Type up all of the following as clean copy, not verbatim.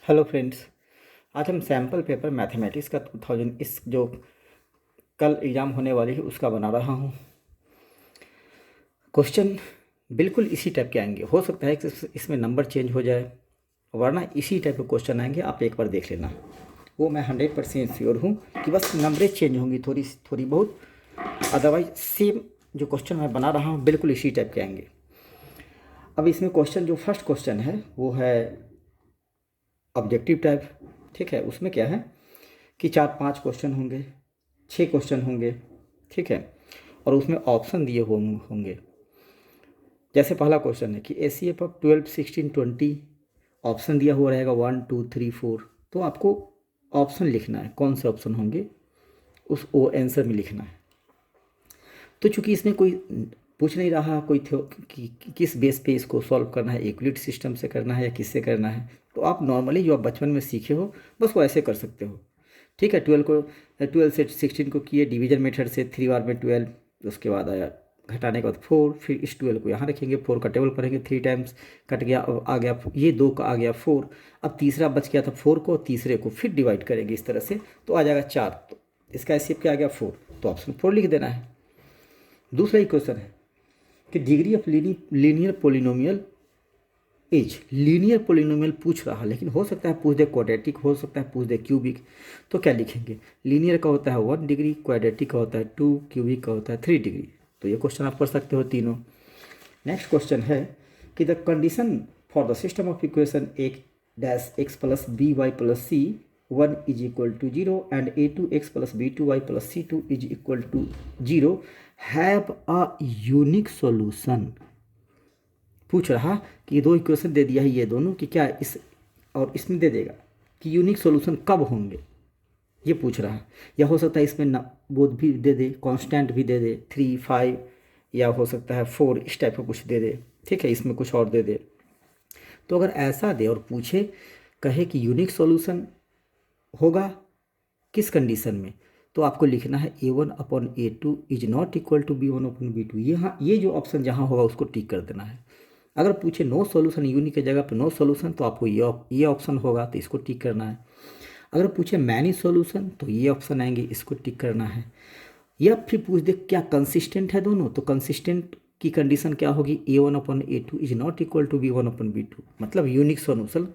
Hello friends. आज हम sample paper mathematics का 2000 इस जो कल एग्ज़ाम होने वाली है उसका बना रहा हूँ। क्वेश्चन बिल्कुल इसी टाइप के आएंगे। हो सकता है कि इसमें नंबर चेंज हो जाए, वरना इसी टाइप के क्वेश्चन आएंगे। आप एक बार देख लेना, वो मैं 100% श्योर हूँ कि बस नंबरें चेंज होंगी थोड़ी थोड़ी बहुत। अदरवाइज सेम जो क्वेश्चन मैं बना रहा हूँ बिल्कुल इसी टाइप के आएंगे। अब इसमें क्वेश्चन जो फर्स्ट क्वेश्चन है वो है ऑब्जेक्टिव टाइप। ठीक है, उसमें क्या है कि 4-5 क्वेश्चन होंगे, 6 क्वेश्चन होंगे। ठीक है, और उसमें ऑप्शन दिए होंगे। जैसे पहला क्वेश्चन है कि एसीएफ ऑफ 12, 16, 20 ऑप्शन दिया हुआ रहेगा 1, 2, 3, 4। तो आपको ऑप्शन लिखना है, कौन से ऑप्शन होंगे उस वो आंसर में लिखना है। तो चूंकि इसमें कोई पूछ नहीं रहा कोई कि किस बेस पे इसको सॉल्व करना है, यूक्लिड सिस्टम से करना है या किससे करना है, तो आप नॉर्मली जो आप बचपन में सीखे हो बस वो ऐसे कर सकते हो। ठीक है, 12 से 16 को किए डिवीजन मेथड से, 3 बार में 12, उसके बाद आया घटाने के बाद 4, फिर इस 12 को यहाँ रखेंगे, 4 का टेबल पढ़ेंगे, 3 टाइम्स कट गया, अब आ गया ये 2 का आ गया 4। अब तीसरा बच गया था 4 को, तीसरे को फिर डिवाइड करेंगे इस तरह से, तो आ जाएगा 4। तो इसका एस क्या आ गया 4, तो ऑप्शन 4 लिख देना है। दूसरा ही क्वेश्चन है कि degree of linear polynomial is, linear polynomial पूछ रहा, लेकिन हो सकता है पूछ दे क्वाड्रेटिक, हो सकता है पूछ दे क्यूबिक। तो क्या लिखेंगे? लीनियर का होता है 1 डिग्री, क्वाड्रेटिक का होता है 2, क्यूबिक का होता है 3 डिग्री। तो ये क्वेश्चन आप कर सकते हो तीनों। नेक्स्ट क्वेश्चन है कि the condition for the system of equation एक dash X plus B Y plus C 1 is equal to 0 and a2x plus b2y plus c2 is equal to 0 have a unique solution. पूछ रहा कि ये दो equation दे दिया है, ये दोनों कि क्या इस और इसमें दे देगा कि यूनिक सॉल्यूशन कब होंगे, ये पूछ रहा है। या हो सकता है इसमें ना बोध भी दे दे, कांस्टेंट भी दे दे 3, 5, या हो सकता है 4, इस टाइप का कुछ दे दे। ठीक है, इसमें कुछ और दे दे। तो अगर ऐसा दे और पूछे, कहे कि यूनिक सॉल्यूशन होगा किस कंडीशन में, तो आपको लिखना है a1/a2 is not equal to b1/b2। यहाँ ये जो ऑप्शन जहाँ होगा उसको टिक कर देना है। अगर पूछे नो सॉल्यूशन, यूनिक की जगह पे नो सॉल्यूशन, तो आपको ये ऑप्शन होगा, तो इसको टिक करना है। अगर पूछे मैनी सॉल्यूशन, तो ये ऑप्शन आएंगे, इसको टिक करना है। या फिर पूछ दे क्या कंसिस्टेंट है दोनों, तो कंसिस्टेंट की कंडीशन क्या होगी, a1/a2 is not equal to b1/b2। मतलब यूनिक सॉल्यूशन,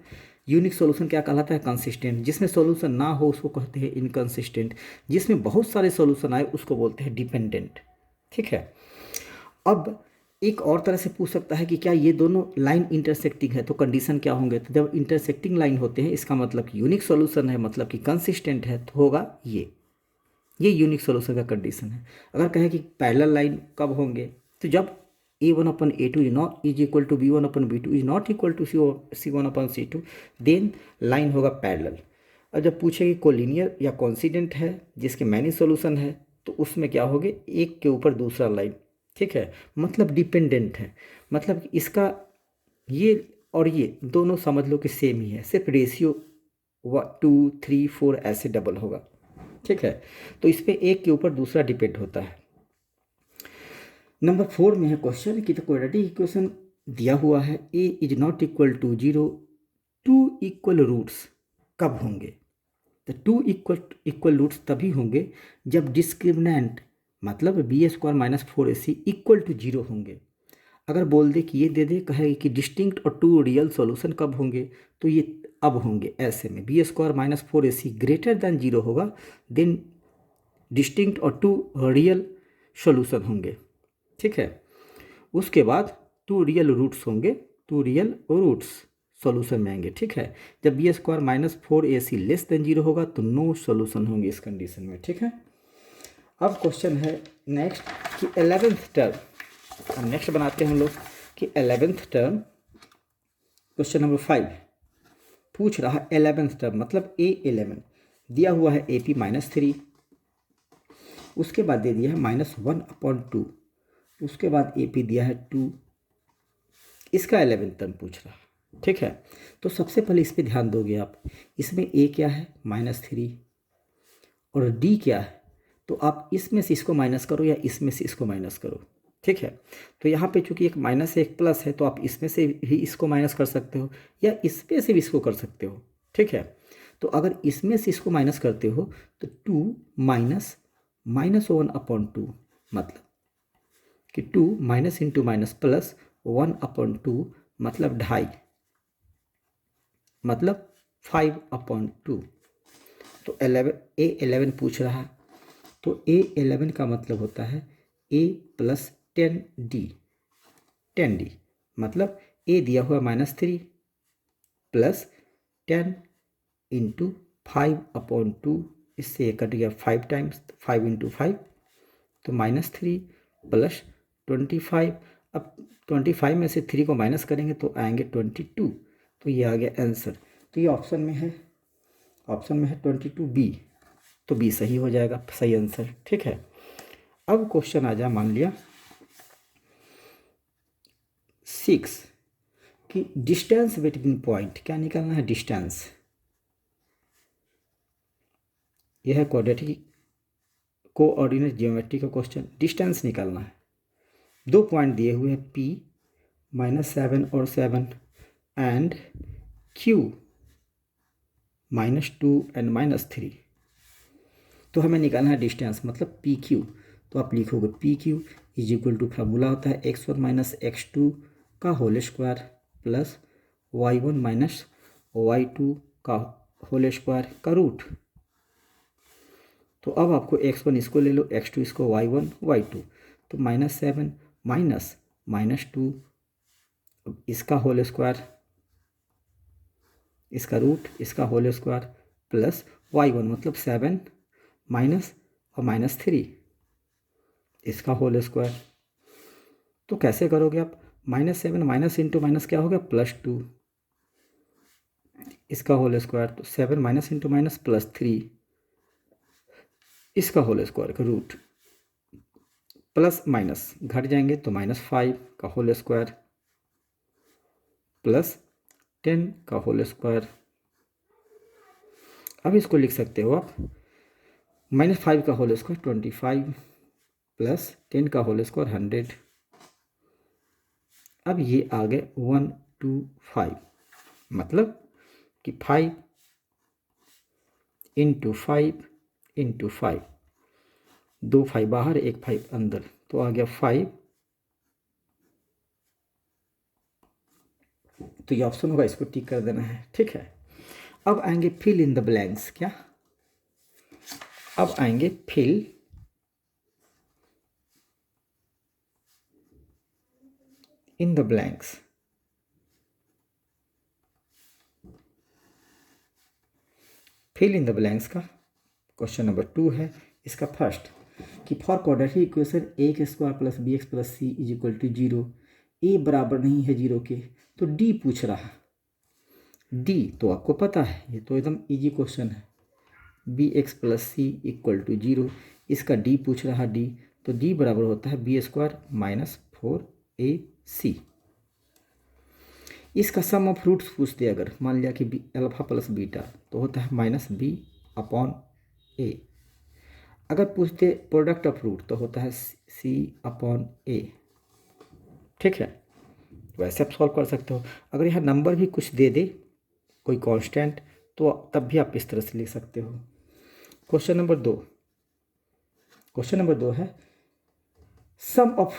यूनिक सॉल्यूशन क्या कहलाता है? कंसिस्टेंट। जिसमें सॉल्यूशन ना हो उसको कहते हैं इनकंसिस्टेंट। जिसमें बहुत सारे सॉल्यूशन आए उसको बोलते हैं डिपेंडेंट। ठीक है, अब एक और तरह से पूछ सकता है कि क्या ये दोनों लाइन इंटरसेक्टिंग है, तो कंडीशन क्या होंगे? तो जब इंटरसेक्टिंग लाइन होते हैं इसका मतलब कि यूनिक सॉल्यूशन है, मतलब कि कंसिस्टेंट है, तो होगा ये यूनिक सॉल्यूशन का कंडीशन है। अगर कहें कि पैरेलल लाइन कब होंगे, तो जब a1/a2 is equal to b1/b2 is not equal to c1/c2, then line होगा पैरेलल। और जब पूछे कि कोलिनियर या कॉन्सिडेंट है जिसके मैनी सॉल्यूशन है, तो उसमें क्या होगे, एक के ऊपर दूसरा लाइन। ठीक है, मतलब डिपेंडेंट है, मतलब कि इसका ये और ये दोनों समझ लो कि सेम ही है, सिर्फ रेशियो 2, 3, 4 ऐसे डबल होगा। ठीक है, तो इस पर एक के ऊपर दूसरा डिपेंड होता है। नंबर 4 में है क्वेश्चन कि द क्वाड्रेटिक इक्वेशन दिया हुआ है a is not equal to 0, 2 equal roots कब होंगे? तो 2 इक्वल रूट्स तभी होंगे जब डिस्क्रिमिनेंट मतलब b² - 4ac इक्वल टू 0 होंगे। अगर बोल दे कि ये दे दे, कहे कि डिस्टिंक्ट और 2 रियल सॉल्यूशन कब होंगे, तो ये अब होंगे ऐसे में b² - 4ac ग्रेटर दैन 0 होगा, देन डिस्टिंक्ट और 2 रियल सॉल्यूशन होंगे। ठीक है, उसके बाद 2 रियल रूट्स होंगे, 2 रियल रूट्स सॉल्यूशन में आएंगे। ठीक है, जब b² - 4ac लेस देन 0 होगा तो नो सॉल्यूशन होंगे इस कंडीशन में। ठीक है, अब क्वेश्चन है नेक्स्ट कि 11th टर्म। अब नेक्स्ट बनाते हैं हम लोग कि 11th टर्म, क्वेश्चन नंबर 5 पूछ रहा है 11th टर्म मतलब a11 दिया हुआ है AP-3, उसके बाद दे दिया है -1/2, उसके बाद AP दिया है 2, इसका 11th टर्म पूछ रहा है। ठीक है, तो सबसे पहले इस पर ध्यान दोगे आप, इसमें a क्या है -3 और d क्या है, तो आप इसमें से इसको माइनस करो या इसमें से इसको माइनस करो। ठीक है, तो यहाँ पे चूंकि एक माइनस है एक प्लस है, तो आप इसमें से भी इसको माइनस कर सकते हो या इसमें से भी इसको कर सकते हो। ठीक है। तो अगर इसमें से इसको माइनस करते हो तो 2 माइनस -1/2, मतलब कि 2 माइनस इंटू माइनस प्लस 1/2, मतलब 2.5, मतलब 5/2। तो 11 पूछ रहा है, तो A11 का मतलब होता है A प्लस 10D, मतलब A दिया हुआ -3 प्लस 10 इंटू 5/2, इससे ये कट गया 5 टाइम्स, 5 इंटू 5, तो -3 प्लस 25। अब 25 में से 3 को माइनस करेंगे तो आएंगे 22, तो ये आ गया आंसर। तो ये ऑप्शन में है 22B, तो बी सही हो जाएगा, सही आंसर। ठीक है। अब क्वेश्चन आ जाए, मान लिया 6 कि डिस्टेंस बिटवीन पॉइंट, क्या निकालना है, डिस्टेंस। यह है कोऑर्डिनेट ज्योमेट्री का क्वेश्चन, डिस्टेंस निकालना है। 2 पॉइंट दिए हुए हैं P -7 और 7 एंड Q -2 एंड -3। तो हमें निकालना है डिस्टेंस, मतलब PQ। तो आप लिखोगे PQ is equal to, formula होता है x1 - x2 का whole square plus y1 - y2 का होल स्क्वायर का रूट। तो अब आपको x1 इसको ले लो, x2 इसको, y1 y2, तो -7 माइनस -2 इसका होल स्क्वायर, इसका रूट, इसका होल स्क्वायर प्लस y1 मतलब 7 माइनस और -3 इसका होल स्क्वायर। तो कैसे करोगे आप, -7 माइनस इंटू माइनस क्या हो गया, +2 इसका होल स्क्वायर, तो 7 माइनस इंटू माइनस +3 इसका होल स्क्वायर का रूट, प्लस माइनस घट जाएंगे तो -5 का होल स्क्वायर प्लस 10 का होल स्क्वायर। अब इसको लिख सकते हो आप, -5 का होल स्क्वायर 25 प्लस 10 का होल स्क्वायर 100। अब ये आ गए 125, मतलब कि 5 इंटू 5 इंटू 5, 2 5 बाहर, 1 5 अंदर, तो आ गया 5। तो ये ऑप्शन होगा, इसको टिक कर देना है। ठीक है। अब आएंगे फिल इन द ब्लैंक्स, क्या, अब आएंगे fill in the blanks. Fill in the blanks का क्वेश्चन नंबर 2 है। इसका फर्स्ट कि for quadratic equation a² plus bx plus c is equal to 0, a बराबर नहीं है 0 के, तो d पूछ रहा है। d तो आपको पता है, ये तो एकदम इजी क्वेश्चन है, bx plus c equal to 0, इसका d पूछ रहा है, d, तो d बराबर होता है b² माइनस 4ac। इसका सम ऑफ रूट्स पूछ दिया, अगर मान लिया कि अल्फा प्लस बीटा, तो होता है -b/a। अगर पूछते प्रोडक्ट ऑफ रूट तो होता है c/a। ठीक है, वैसे आप सॉल्व कर सकते हो। अगर यहाँ नंबर भी कुछ दे दे, कोई कांस्टेंट, तो तब भी आप इस तरह से लिख सकते हो। क्वेश्चन नंबर 2 है sum of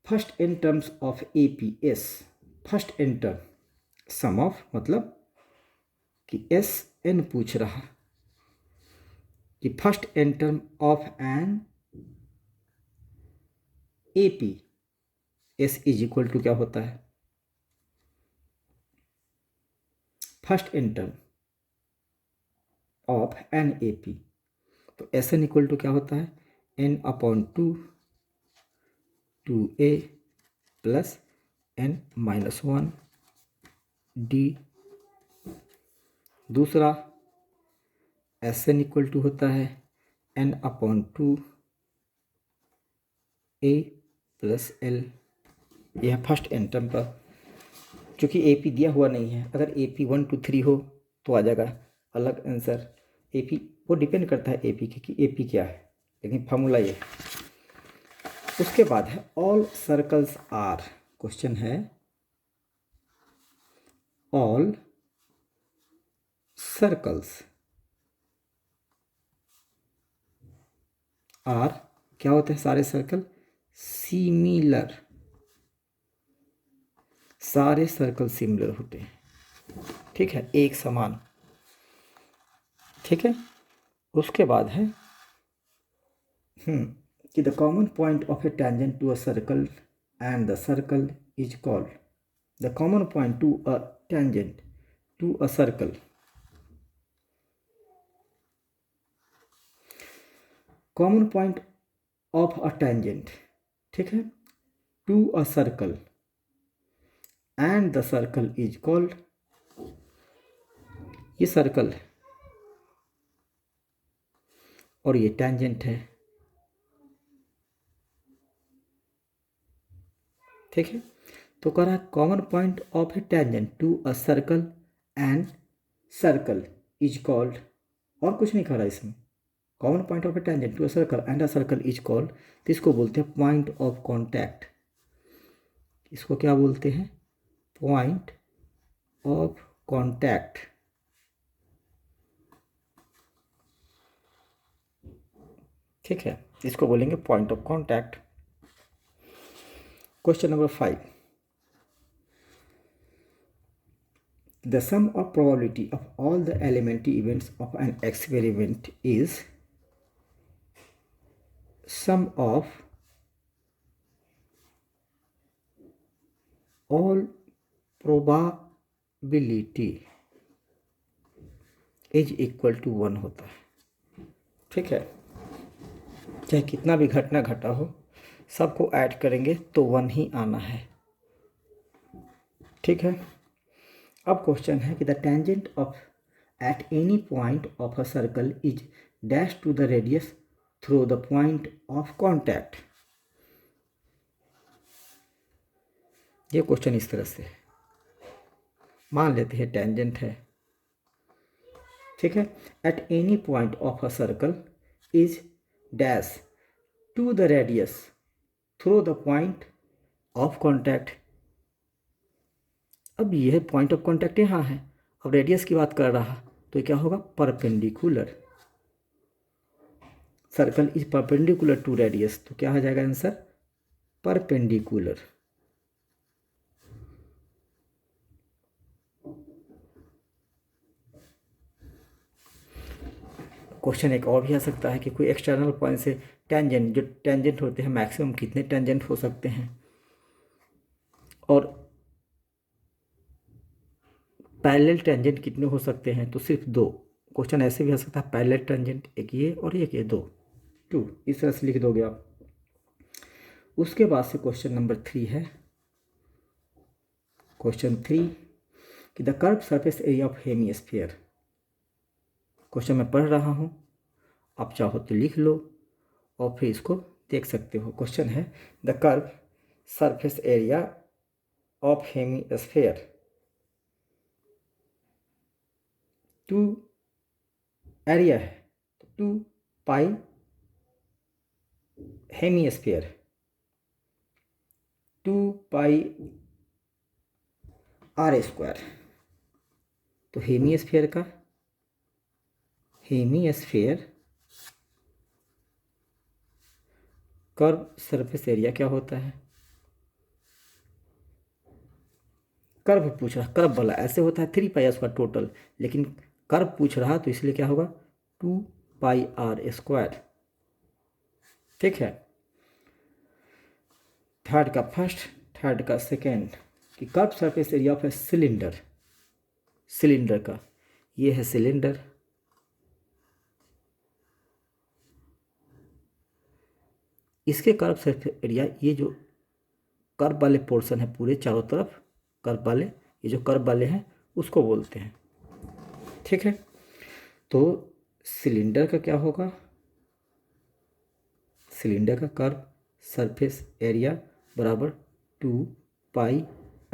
first N terms of APS। First N term, sum of मतलब कि SN पूछ रहा कि first N term of N AP, S is equal to क्या होता है, first N term of N AP, तो SN इक्वल टू क्या होता है, n/2 2a plus n-1 d। दूसरा SN इक्वल टू होता है n/2 a प्लस l। यह फर्स्ट एन टर्म का, चूँकि AP दिया हुआ नहीं है, अगर AP 1 2 3 हो तो आ जाएगा अलग आंसर। AP वो डिपेंड करता है AP की कि AP क्या है, लेकिन फार्मूला ये। उसके बाद है ऑल सर्कल्स आर, क्वेश्चन है ऑल सर्कल्स आर, क्या होते हैं सारे सर्कल? सिमिलर, सारे सर्कल सिमिलर होते हैं, ठीक है, एक समान, ठीक है। उसके बाद है कि the common point of a tangent to a circle and the circle is called, the common point to a tangent to a circle, common point of a tangent, ठीक है, to a circle and the circle is called, ये circle है और ये tangent है, ठीक है। तो कह रहा है common point of a tangent to a circle and circle is called, और कुछ नहीं कह रहा इसमें, common point of a tangent to a circle and a circle is called, तो इसको बोलते हैं पॉइंट ऑफ कॉन्टैक्ट, इसको क्या बोलते हैं? पॉइंट ऑफ कॉन्टैक्ट, ठीक है, इसको बोलेंगे point of contact. Question number 5, the sum of probability of all the elementary events of an experiment is sum of all probability is equal to 1 होता है, ठीक है। चाहे कितना भी घटना घटा हो, सबको ऐड करेंगे तो 1 ही आना है, ठीक है। अब क्वेश्चन है कि the tangent of at any point of a circle is dash to the radius through the point of contact, ये क्वेश्चन इस तरह से मान लेते हैं टेंजेंट है, ठीक है, at any point of a circle is dash to the radius through the point of contact. अब यह पॉइंट ऑफ कॉन्टैक्ट यहाँ है, अब रेडियस की बात कर रहा तो क्या होगा? Perpendicular, circle is perpendicular to radius, तो क्या हो जाएगा आंसर? परपेंडिकुलर। क्वेश्चन एक और भी आ सकता है कि कोई एक्सटर्नल पॉइंट से टेंजेंट, जो टेंजेंट होते हैं मैक्सिमम कितने टेंजेंट हो सकते हैं, और पैरेलल टेंजेंट कितने हो सकते हैं? तो सिर्फ 2। क्वेश्चन ऐसे भी आ सकता है पैरेलल टेंजेंट एक ये और एक ये, 2 इस तरह से लिख दोगे आप। उसके बाद से क्वेश्चन नंबर 3 है, क्वेश्चन 3 कि the curve surface area of hemisphere, question मैं पढ़ रहा हूँ, आप चाहो तो लिख लो और फिर इसको देख सकते हो। क्वेश्चन है the curve surface area of hemisphere 2 area है, 2 पाई हेमिस्फीयर, 2 पाई आर स्क्वायर। तो हेमिस्फीयर का, हेमिस्फीयर कर्व सरफेस एरिया क्या होता है? कर्व पूछ रहा, कर्व वाला ऐसे होता है 3 पाई उसका टोटल, लेकिन कर्व पूछ रहा तो इसलिए क्या होगा? 2 पाई आर स्क्वायर, ठीक है। थर्ड का फर्स्ट, थर्ड का सेकेंड, कि curve surface area of a cylinder, cylinder का, ये है सिलेंडर, इसके कर्व सरफेस एरिया, ये जो कर्व वाले पोर्शन है पूरे चारों तरफ कर्व वाले, ये जो कर्व वाले हैं उसको बोलते हैं, ठीक है। तो सिलेंडर का क्या होगा? सिलेंडर का कर्व सरफेस एरिया बराबर 2 पाई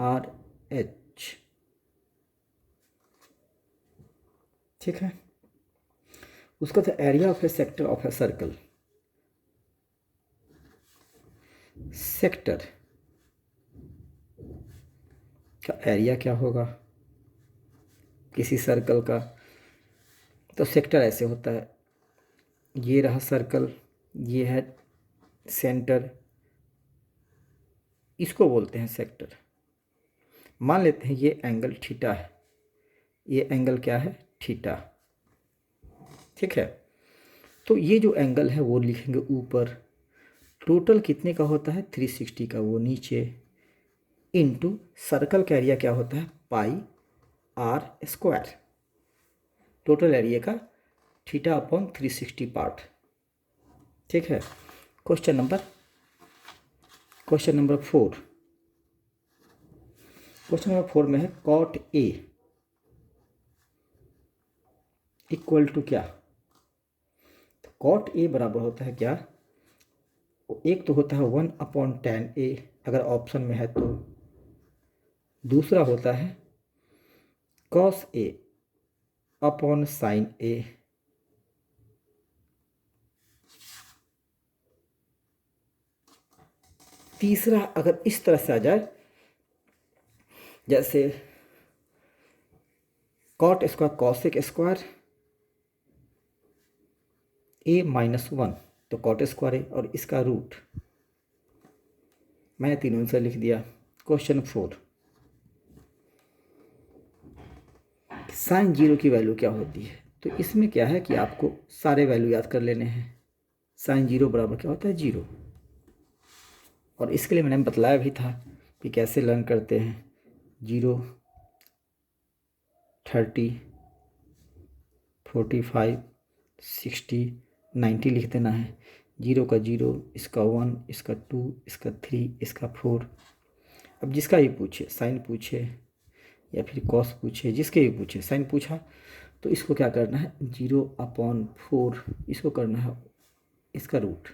आर एच, ठीक है। उसका था area of A sector of a circle, sector का एरिया क्या होगा किसी सर्कल का? तो सेक्टर ऐसे होता है, ये रहा सर्कल, ये है सेंटर, इसको बोलते हैं सेक्टर। मान लेते हैं ये एंगल थीटा है, ये एंगल क्या है, थीटा, ठीक है। तो ये जो एंगल है वो लिखेंगे ऊपर, टोटल कितने का होता है 360 का, वो नीचे, इनटू सर्कल का एरिया क्या होता है पाई आर स्क्वायर, टोटल एरिया का थीटा अपॉन 360 पार्ट, ठीक है। क्वेश्चन नंबर 4, क्वेश्चन नंबर 4 में है कॉट ए इक्वल टू क्या, कॉट ए बराबर होता है क्या, एक तो होता है 1/tan A अगर ऑप्शन में है तो, दूसरा होता है cos A upon sin A, तीसरा अगर इस तरह से आ जाए, जैसे cot square cosec square A-1, तो कॉट स्क्वायर है और इसका रूट, मैंने तीनों आंसर लिख दिया। क्वेश्चन 4, साइन जीरो की वैल्यू क्या होती है, तो इसमें क्या है कि आपको सारे वैल्यू याद कर लेने हैं। साइन जीरो बराबर क्या होता है 0, और इसके लिए मैंने बतलाया भी था कि कैसे लर्न करते हैं। 0, 30, 45, 60, 90 लिख देना है। 0 का 0, इसका 1, इसका 2, इसका 3, इसका 4। अब जिसका भी पूछे, साइन पूछे या फिर कॉस पूछे, जिसके भी पूछे, साइन पूछा तो इसको क्या करना है 0/4, इसको करना है इसका रूट,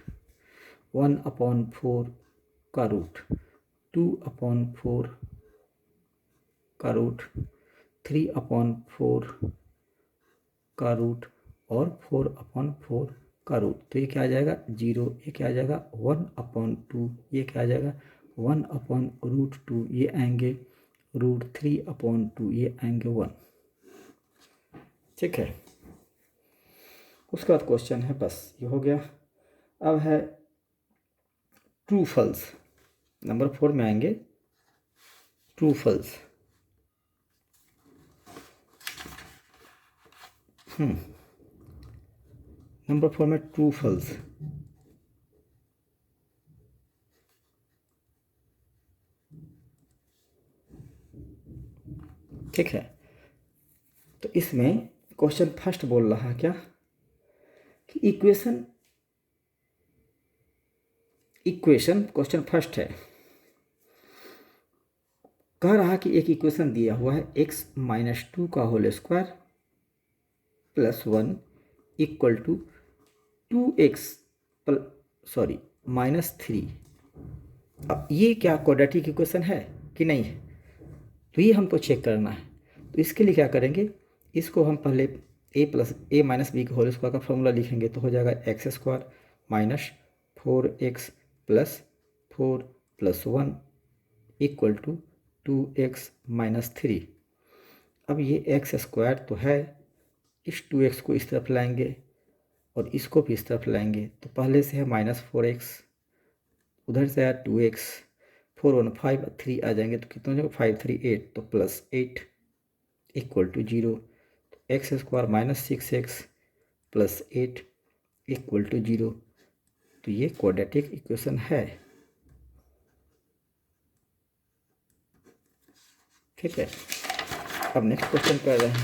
1/4 का रूट, 2/4 का रूट, 3/4 का रूट और 4/4 का रूट। तो ये क्या आ जाएगा 0, ये क्या आ जाएगा 1/2, ये क्या आ जाएगा 1/√2, ये आएंगे √3/2, ये आएंगे 1, ठीक है। उसके बाद क्वेश्चन है, बस ये हो गया। अब है ट्रू फॉल्स, नंबर 4 में आएंगे ट्रू फॉल्स। नंबर 4 में ट्रू फॉल्स, ठीक है। तो इसमें क्वेश्चन फर्स्ट बोल रहा है क्या कि इक्वेशन क्वेश्चन फर्स्ट है, कह रहा कि एक इक्वेशन दिया हुआ है x-2 का whole square plus 1 equal to 2x -3। अब ये क्या क्वाड्रेटिक इक्वेशन है कि नहीं है, तो ये हमको चेक करना है। तो इसके लिए क्या करेंगे, इसको हम पहले a-b के होल स्क्वायर का फॉर्मूला लिखेंगे, तो हो जाएगा x² minus 4x plus 4 plus 1 equal to 2x - 3। अब ये x² तो है, इस 2x को इस तरफ लाएंगे और इसको भी इस तरफ लाएंगे, तो पहले से है -4x, उधर से आया 2x, 4 1 5 3 आ जाएंगे, तो कितना हो जाएगा 5 3 8, तो +8 इक्वल टू 0। तो x² -6x plus 8 equal to 0। तो ये क्वाड्रेटिक इक्वेशन है, ठीक है। अब नेक्स्ट क्वेश्चन कर रहे हैं,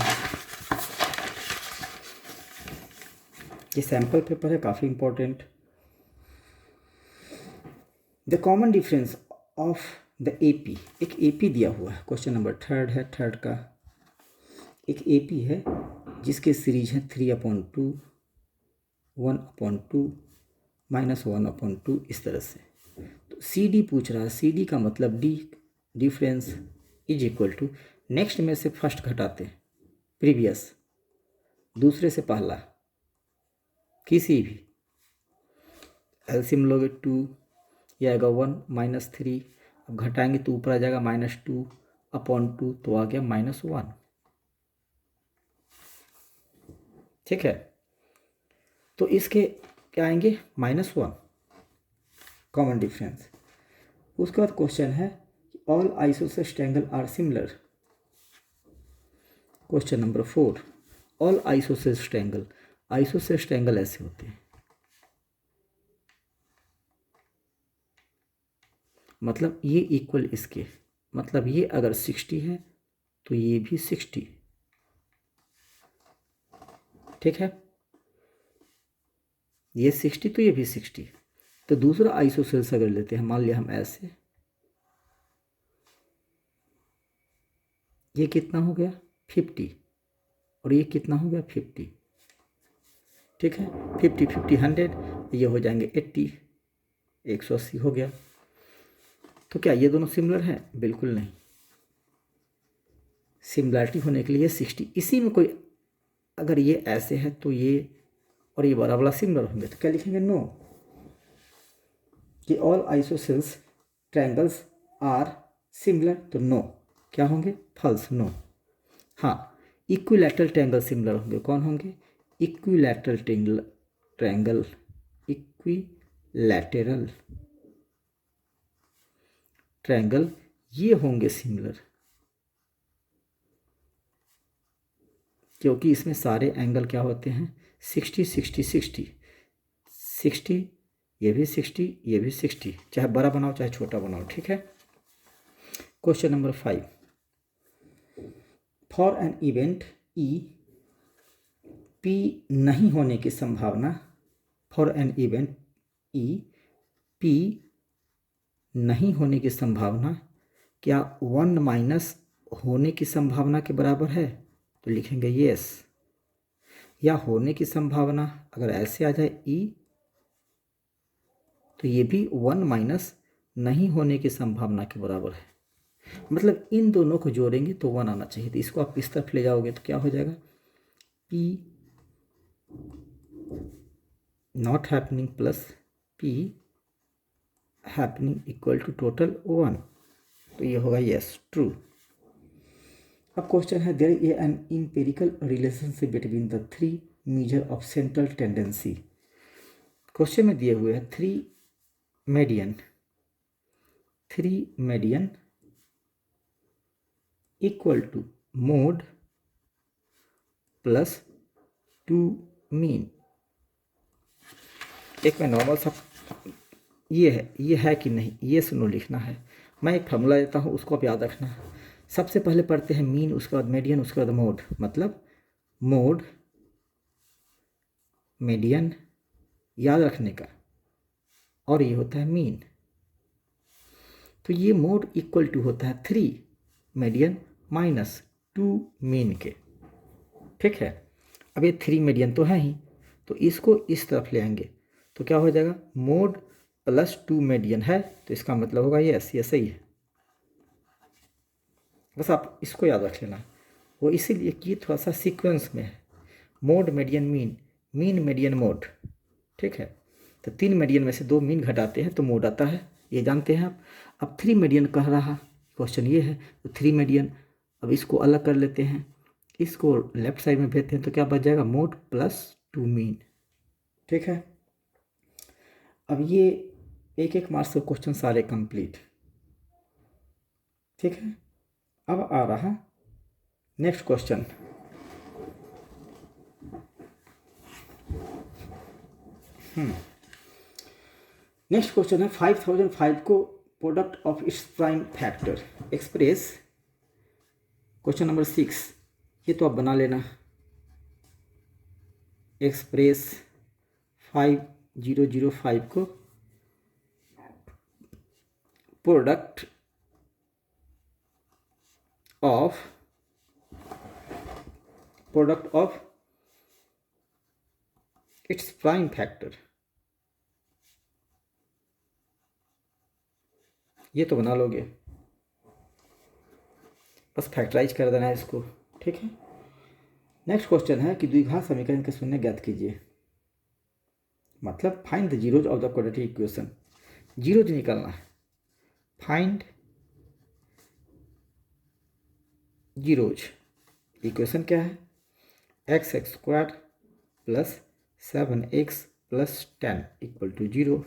ये सैम्पल पेपर है, काफ़ी important. The common difference of the AP, एक AP दिया हुआ है, क्वेश्चन नंबर 3 है, 3 का एक AP है जिसके सीरीज है 3/2, 1/2, -1/2, इस तरह से। तो CD पूछ रहा है, CD का मतलब D difference is equal to, next में से फर्स्ट घटाते हैं, प्रीवियस, दूसरे से पहला, किसी भी, एलसीएम लोगे 2, ये आएगा 1 - 3, अब घटाएंगे तो ऊपर आ जाएगा -2/2, तो आ गया -1, ठीक है, तो इसके क्या आएंगे -1 कॉमन डिफरेंस। उसके बाद क्वेश्चन है all isosceles triangle are similar. Question number 4 all isosceles triangle ऐसे होते हैं, मतलब ये इक्वल इसके, मतलब ये अगर 60 है तो ये भी 60, ठीक है, ये 60 तो ये भी 60। तो दूसरा आइसोसेलेस अगर लेते हैं, मान लिया हम ऐसे, ये कितना हो गया 50 और ये कितना हो गया 50, ठीक है, 50 50 100, ये हो जाएंगे 80, 180 हो गया। तो क्या ये दोनों सिमिलर हैं? बिल्कुल नहीं। सिमिलरिटी होने के लिए 60, इसी में कोई अगर ये ऐसे है तो ये और ये बड़ा वाला सिमिलर होंगे, तो क्या लिखेंगे? नो, कि all isosceles triangles are similar, तो नो क्या होंगे? False, no. हाँ, इक्विलैटरल ट्रायंगल सिमिलर होंगे। कौन होंगे? इक्विलैटरल ट्रायंगल, इक्विलैटरल ट्रायंगल ये होंगे सिमिलर, क्योंकि इसमें सारे एंगल क्या होते हैं? 60 60 60 60, ये भी 60, ये भी 60, चाहे बड़ा बनाओ चाहे छोटा बनाओ, ठीक है। Question number 5 for an event E P नहीं होने की संभावना, for an event E P नहीं होने की संभावना क्या 1 माइनस होने की संभावना के बराबर है? तो लिखेंगे यस। या होने की संभावना अगर ऐसे आ जाए ई, तो ये भी 1 माइनस नहीं होने की संभावना के बराबर है। मतलब इन दोनों को जोड़ेंगे तो 1 आना चाहिए। तो इसको आप इस तरफ ले जाओगे तो क्या हो जाएगा? P not happening plus P happening equal to total 1। तो ये होगा यस, ट्रू। अब क्वेश्चन है there is an empirical relationship between the 3 measure of central tendency. Question में दिए हुए हैं 3 median equal to mode plus 2 mean. एक में नॉर्मल सा ये है कि नहीं, ये सुनो लिखना है। मैं एक फार्मूला देता हूँ, उसको आप याद रखना। सबसे पहले पढ़ते हैं मीन, उसके बाद मीडियन, उसके बाद मोड। मतलब मोड मीडियन याद रखने का, और ये होता है मीन। तो ये मोड इक्वल टू होता है 3 मीडियन माइनस 2 मीन के, ठीक है। अब ये 3 मीडियन तो है ही, तो इसको इस तरफ ले आएंगे तो क्या हो जाएगा? मोड प्लस 2 मीडियन है, तो इसका मतलब होगा यस, ये सही है। बस आप इसको याद रख लेना। वो इसीलिए कि थोड़ा सा सीक्वेंस में है, mode median mean, mean median mode, ठीक है। तो 3 मीडियन में से 2 मीन घटाते हैं तो मोड आता है, ये जानते हैं आप। अब 3 मीडियन कह रहा क्वेश्चन ये है, तो 3 मीडियन, अब इसको अलग कर लेते हैं, इसको लेफ्ट साइड में भेजते हैं तो क्या बच जाएगा? मोड प्लस 2 मीन, ठीक है। अब ये एक एक मार्क्स के क्वेश्चन सारे कंप्लीट, ठीक है। अब आ रहा नेक्स्ट क्वेश्चन। नेक्स्ट क्वेश्चन है 5005 को product of its prime factor express. Question number 6, ये तो आप बना लेना। एक्सप्रेस 5005 को product of its prime factor, ये तो बना लोगे, बस फैक्टराइज कर देना है इसको, ठीक है। नेक्स्ट क्वेश्चन है कि द्विघात समीकरण के शून्य ज्ञात कीजिए। मतलब find the zeros of the quadratic equation, zeros निकालना है। फाइंड जीरोज, इक्वेशन क्या है? X square plus 7x plus 10 equal to 0।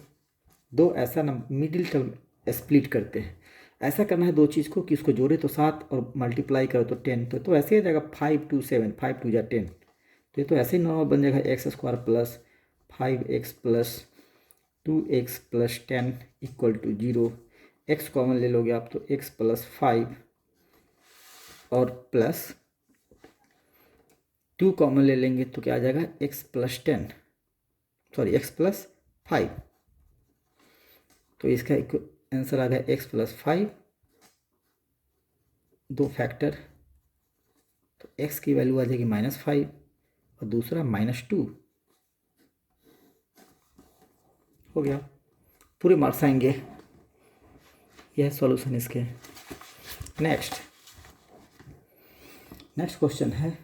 दो ऐसा ना मिडिल टर्म स्प्लिट करते हैं। ऐसा करना है दो चीज़ को कि इसको जोड़े तो 7 और मल्टीप्लाई करो तो 10, तो ऐसे ही जाएगा 5 2 7, 5 2 जा 10। तो ये तो ऐसे ही नॉर्मल बन जाएगा X square plus 5x plus 2x plus 10 equal to 0। X common ले लोगे आप तो x प्लस 5 और प्लस 2 कॉमन ले लेंगे तो क्या आ जाएगा x plus 10, sorry x plus 5। तो इसका आंसर आ गया x प्लस 5, दो फैक्टर, तो x की वैल्यू आ जाएगी -5 और दूसरा -2। हो गया, पूरे मार्क्स आएंगे। यह है सॉल्यूशन इसके। नेक्स्ट क्वेश्चन है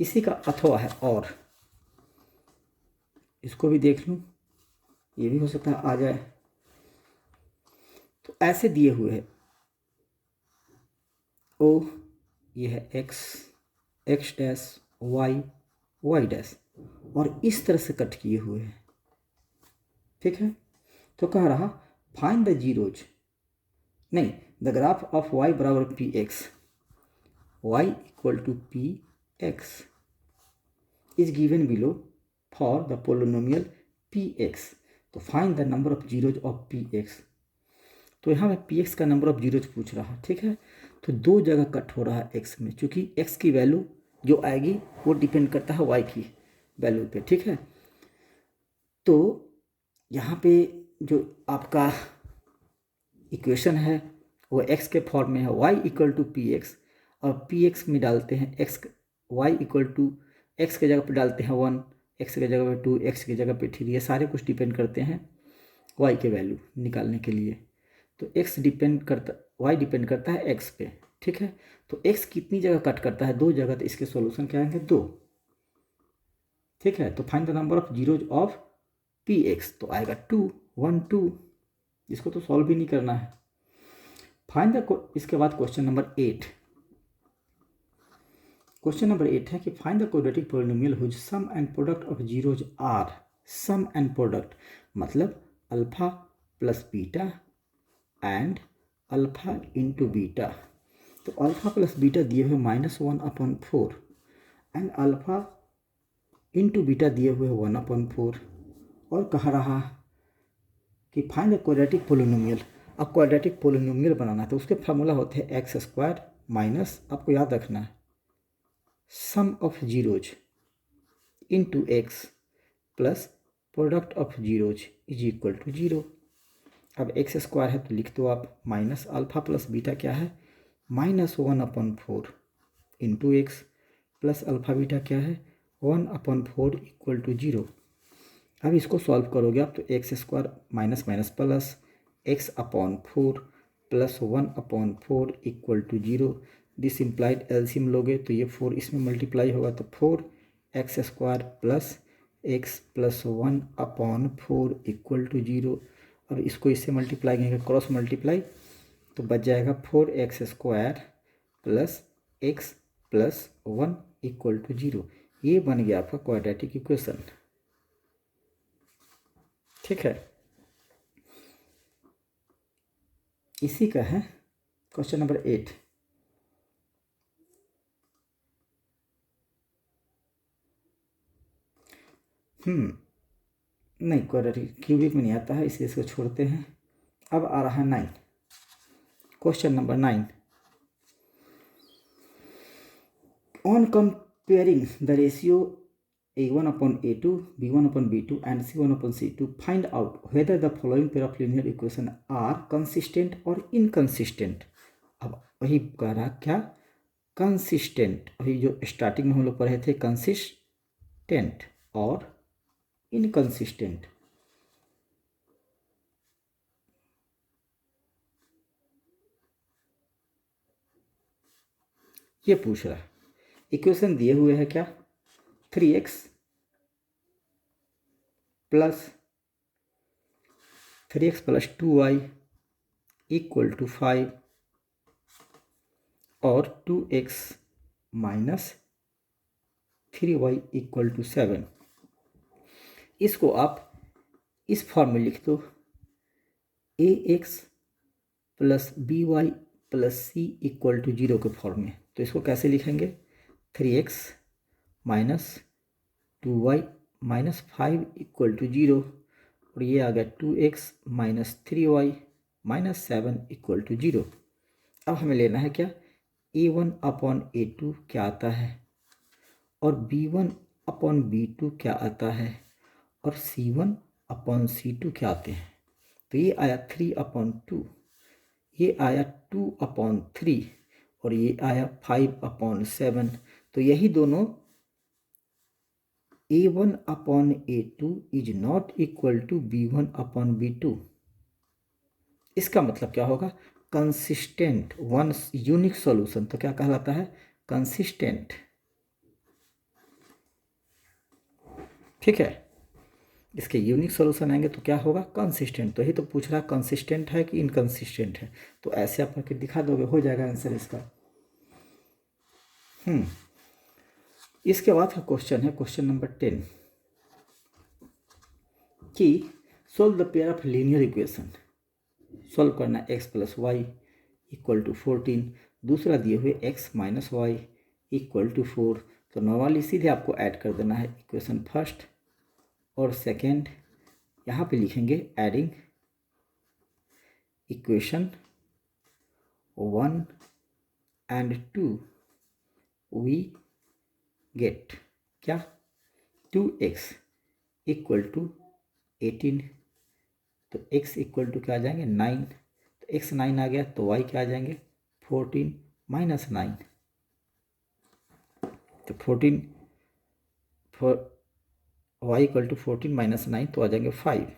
इसी का अथवा है और, इसको भी देख लूं, ये भी हो सकता है आ जाए। तो ऐसे दिए हुए है ओ, ये है x डैश y डैश, और इस तरह से कट किए हुए हैं। ठीक है, तो कह रहा फाइंड द जीरोज, नहीं, द ग्राफ ऑफ y बराबर P X, y equal to P X is given below for the polynomial P X. तो find the number of zeros of P X. तो यहाँ में पी एक्स का number of zeros पूछ रहा है। ठीक है, तो दो जगह कट हो रहा है एक्स में, क्योंकि एक्स की वैल्यू जो आएगी वो डिपेंड करता है वाई की वैल्यू पे। ठीक है, तो यहाँ पे जो आपका इक्वेशन है वो एक्स के फॉर्म में है, Y equal to P X, और पी एक्स में डालते हैं X, Y equal to X के जगह पे डालते हैं 1, एक्स के जगह पे 2, एक्स की जगह पे 3, ये सारे कुछ डिपेंड करते हैं वाई के वैल्यू निकालने के लिए। तो एक्स डिपेंड करता, वाई डिपेंड करता है एक्स पे। ठीक है, तो एक्स कितनी जगह कट करता है, दो जगह, तो इसके सॉल्यूशन क्या आएंगे 2। ठीक है, तो find the number of zeros of P X, तो आएगा 2 1 2। इसको तो सॉल्व भी नहीं करना है। फाइंड द, इसके बाद क्वेश्चन नंबर 8। क्वेश्चन नंबर 8 है कि find the quadratic polynomial whose sum and product of zeros are, sum and product मतलब alpha plus beta and alpha into beta. तो अल्फा प्लस बीटा दिए हुए -1/4 एंड अल्फा इंटू बीटा दिए हुए 1/4, और कह रहा कि फाइंड द क्वाड्रेटिक पोलिनोमियल। अब क्वाड्रेटिक पोलिनोमियल बनाना है तो उसके फार्मूला होते हैं एक्स स्क्वायर माइनस, आपको याद रखना है, sum of zeros into x plus product of zeros is equal to 0। अब एक्स स्क्वायर है तो लिख दो आप, माइनस अल्फा प्लस बीटा क्या है -1/4 into x plus alpha beta क्या है 1/4 इक्वल टू 0। अब इसको सॉल्व करोगे आप तो X square minus minus plus x/4 plus 1/4 equal to 0। This implied LCM लोगे तो ये 4 इसमें मल्टीप्लाई होगा तो 4x square plus x plus 1/4 equal to 0। अब इसको इससे मल्टीप्लाई करेंगे, क्रॉस मल्टीप्लाई, तो बच जाएगा 4x square plus x plus 1 equal to 0। ये बन गया आपका क्वाड्रेटिक इक्वेशन। ठीक है, इसी का है क्वेश्चन नंबर 8। नहीं, क्वाड्रेटिक क्यूबिक में नहीं आता है, इसलिए इसको छोड़ते हैं। अब आ रहा है 9, question number 9। On comparing the ratio a1/a2, b1/b2 and c1/c2, find out whether the following pair of linear equation are consistent or inconsistent। अब वही कह रहा क्या, कंसिस्टेंट, अभी जो स्टार्टिंग में हम लोग पढ़े थे कंसिस्टेंट और इनकंसिस्टेंट। ये पूछ रहा है, इक्वेशन दिए हुए है क्या 3x plus 2y equal to 5 और 2x minus 3y equal to 7, इसको आप इस फॉर्म में लिख दो, ax plus by plus c equal to 0 के फॉर्म में। तो इसको कैसे लिखेंगे, 3x minus 2y minus 5 equal to 0, और ये आ गया 2x minus 3y minus 7 equal to 0। अब हमें लेना है क्या, a1 अपॉन a2 क्या आता है, और b1 अपॉन b2 क्या आता है, और c1 अपॉन c2 क्या आते हैं। तो ये आया 3 अपॉन 2, ये आया 2 अपॉन 3, और ये आया 5 अपॉन 7। तो यही दोनों a1 upon a2 is not equal to b1 upon b2। इसका मतलब क्या होगा, कंसिस्टेंट वन यूनिक सॉल्यूशन। तो क्या कहलाता है, कंसिस्टेंट। ठीक है, इसके यूनिक सॉल्यूशन आएंगे तो क्या होगा, कंसिस्टेंट। तो ही तो पूछ रहा है कंसिस्टेंट है कि इनकंसिस्टेंट है, तो ऐसे आप करके दिखा दोगे, हो जाएगा आंसर इसका। इसके बाद का क्वेश्चन है क्वेश्चन नंबर 10 कि solve the pair of linear equation. Solve करना है x plus Y equal to 14, दूसरा दिए हुए x minus Y equal to 4। तो नॉर्मली सीधे आपको ऐड कर देना है इक्वेशन फर्स्ट और सेकेंड। यहाँ पे लिखेंगे adding equation 1 and 2 we get क्या, 2x इक्वल टू 18। तो x इक्वल टू क्या आ जाएंगे 9, तो x 9 आ गया, तो y क्या आ जाएंगे 14 माइनस 9। तो 14 y इक्वल टू 14 माइनस 9, तो आ जाएंगे 5।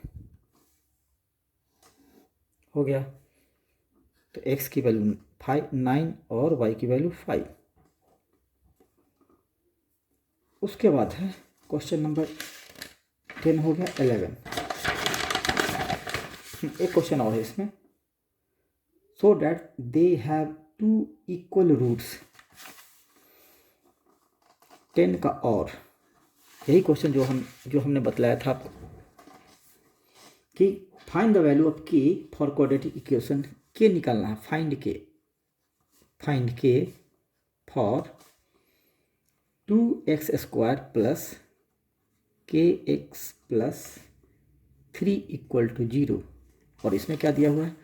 हो गया, तो x की वैल्यू 9 और y की वैल्यू 5। उसके बाद है क्वेश्चन नंबर 10 हो गया 11। एक क्वेश्चन और है इसमें, so that they have 2 equal roots 10 का, और यही क्वेश्चन जो हमने बतलाया था आपको कि find the value of k for quadratic equation. k निकालना है, find k for 2x square plus kx plus 3 equal to 0। और इसमें क्या दिया हुआ है,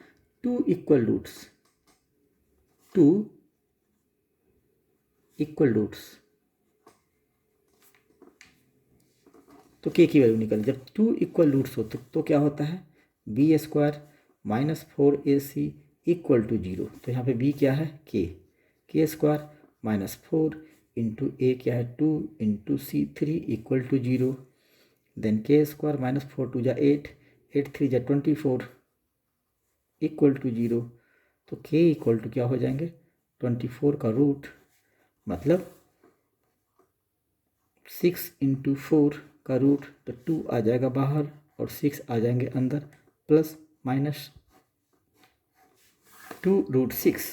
2 इक्वल रूट्स, 2 इक्वल रूट्स। तो k की वैल्यू निकल, जब 2 इक्वल रूट्स हो तो क्या होता है, B square minus 4ac equal to 0। तो यहाँ पे b क्या है, k square minus 4 into a क्या है 2 into c 3 equal to 0। Then k square minus 4 टू जा 8, 8 3 जा 24 इक्वल टू 0। तो k इक्वल टू क्या हो जाएंगे 24 का रूट, मतलब 6 इंटू 4 का रूट, तो 2 आ जाएगा बाहर और 6 आ जाएंगे अंदर, plus minus 2 root 6।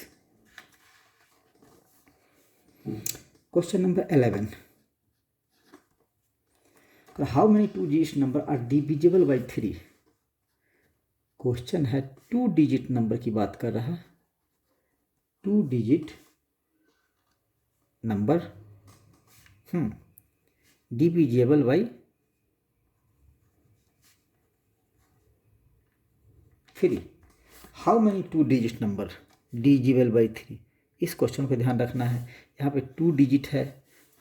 Question number 11, how many 2 digit number are divisible by 3। क्वेश्चन है 2 डिजिट नंबर की बात कर रहा है, 2 digit number divisible by 3। How many 2 digit number divisible by 3, इस क्वेश्चन को ध्यान रखना है। यहाँ पे 2 डिजिट है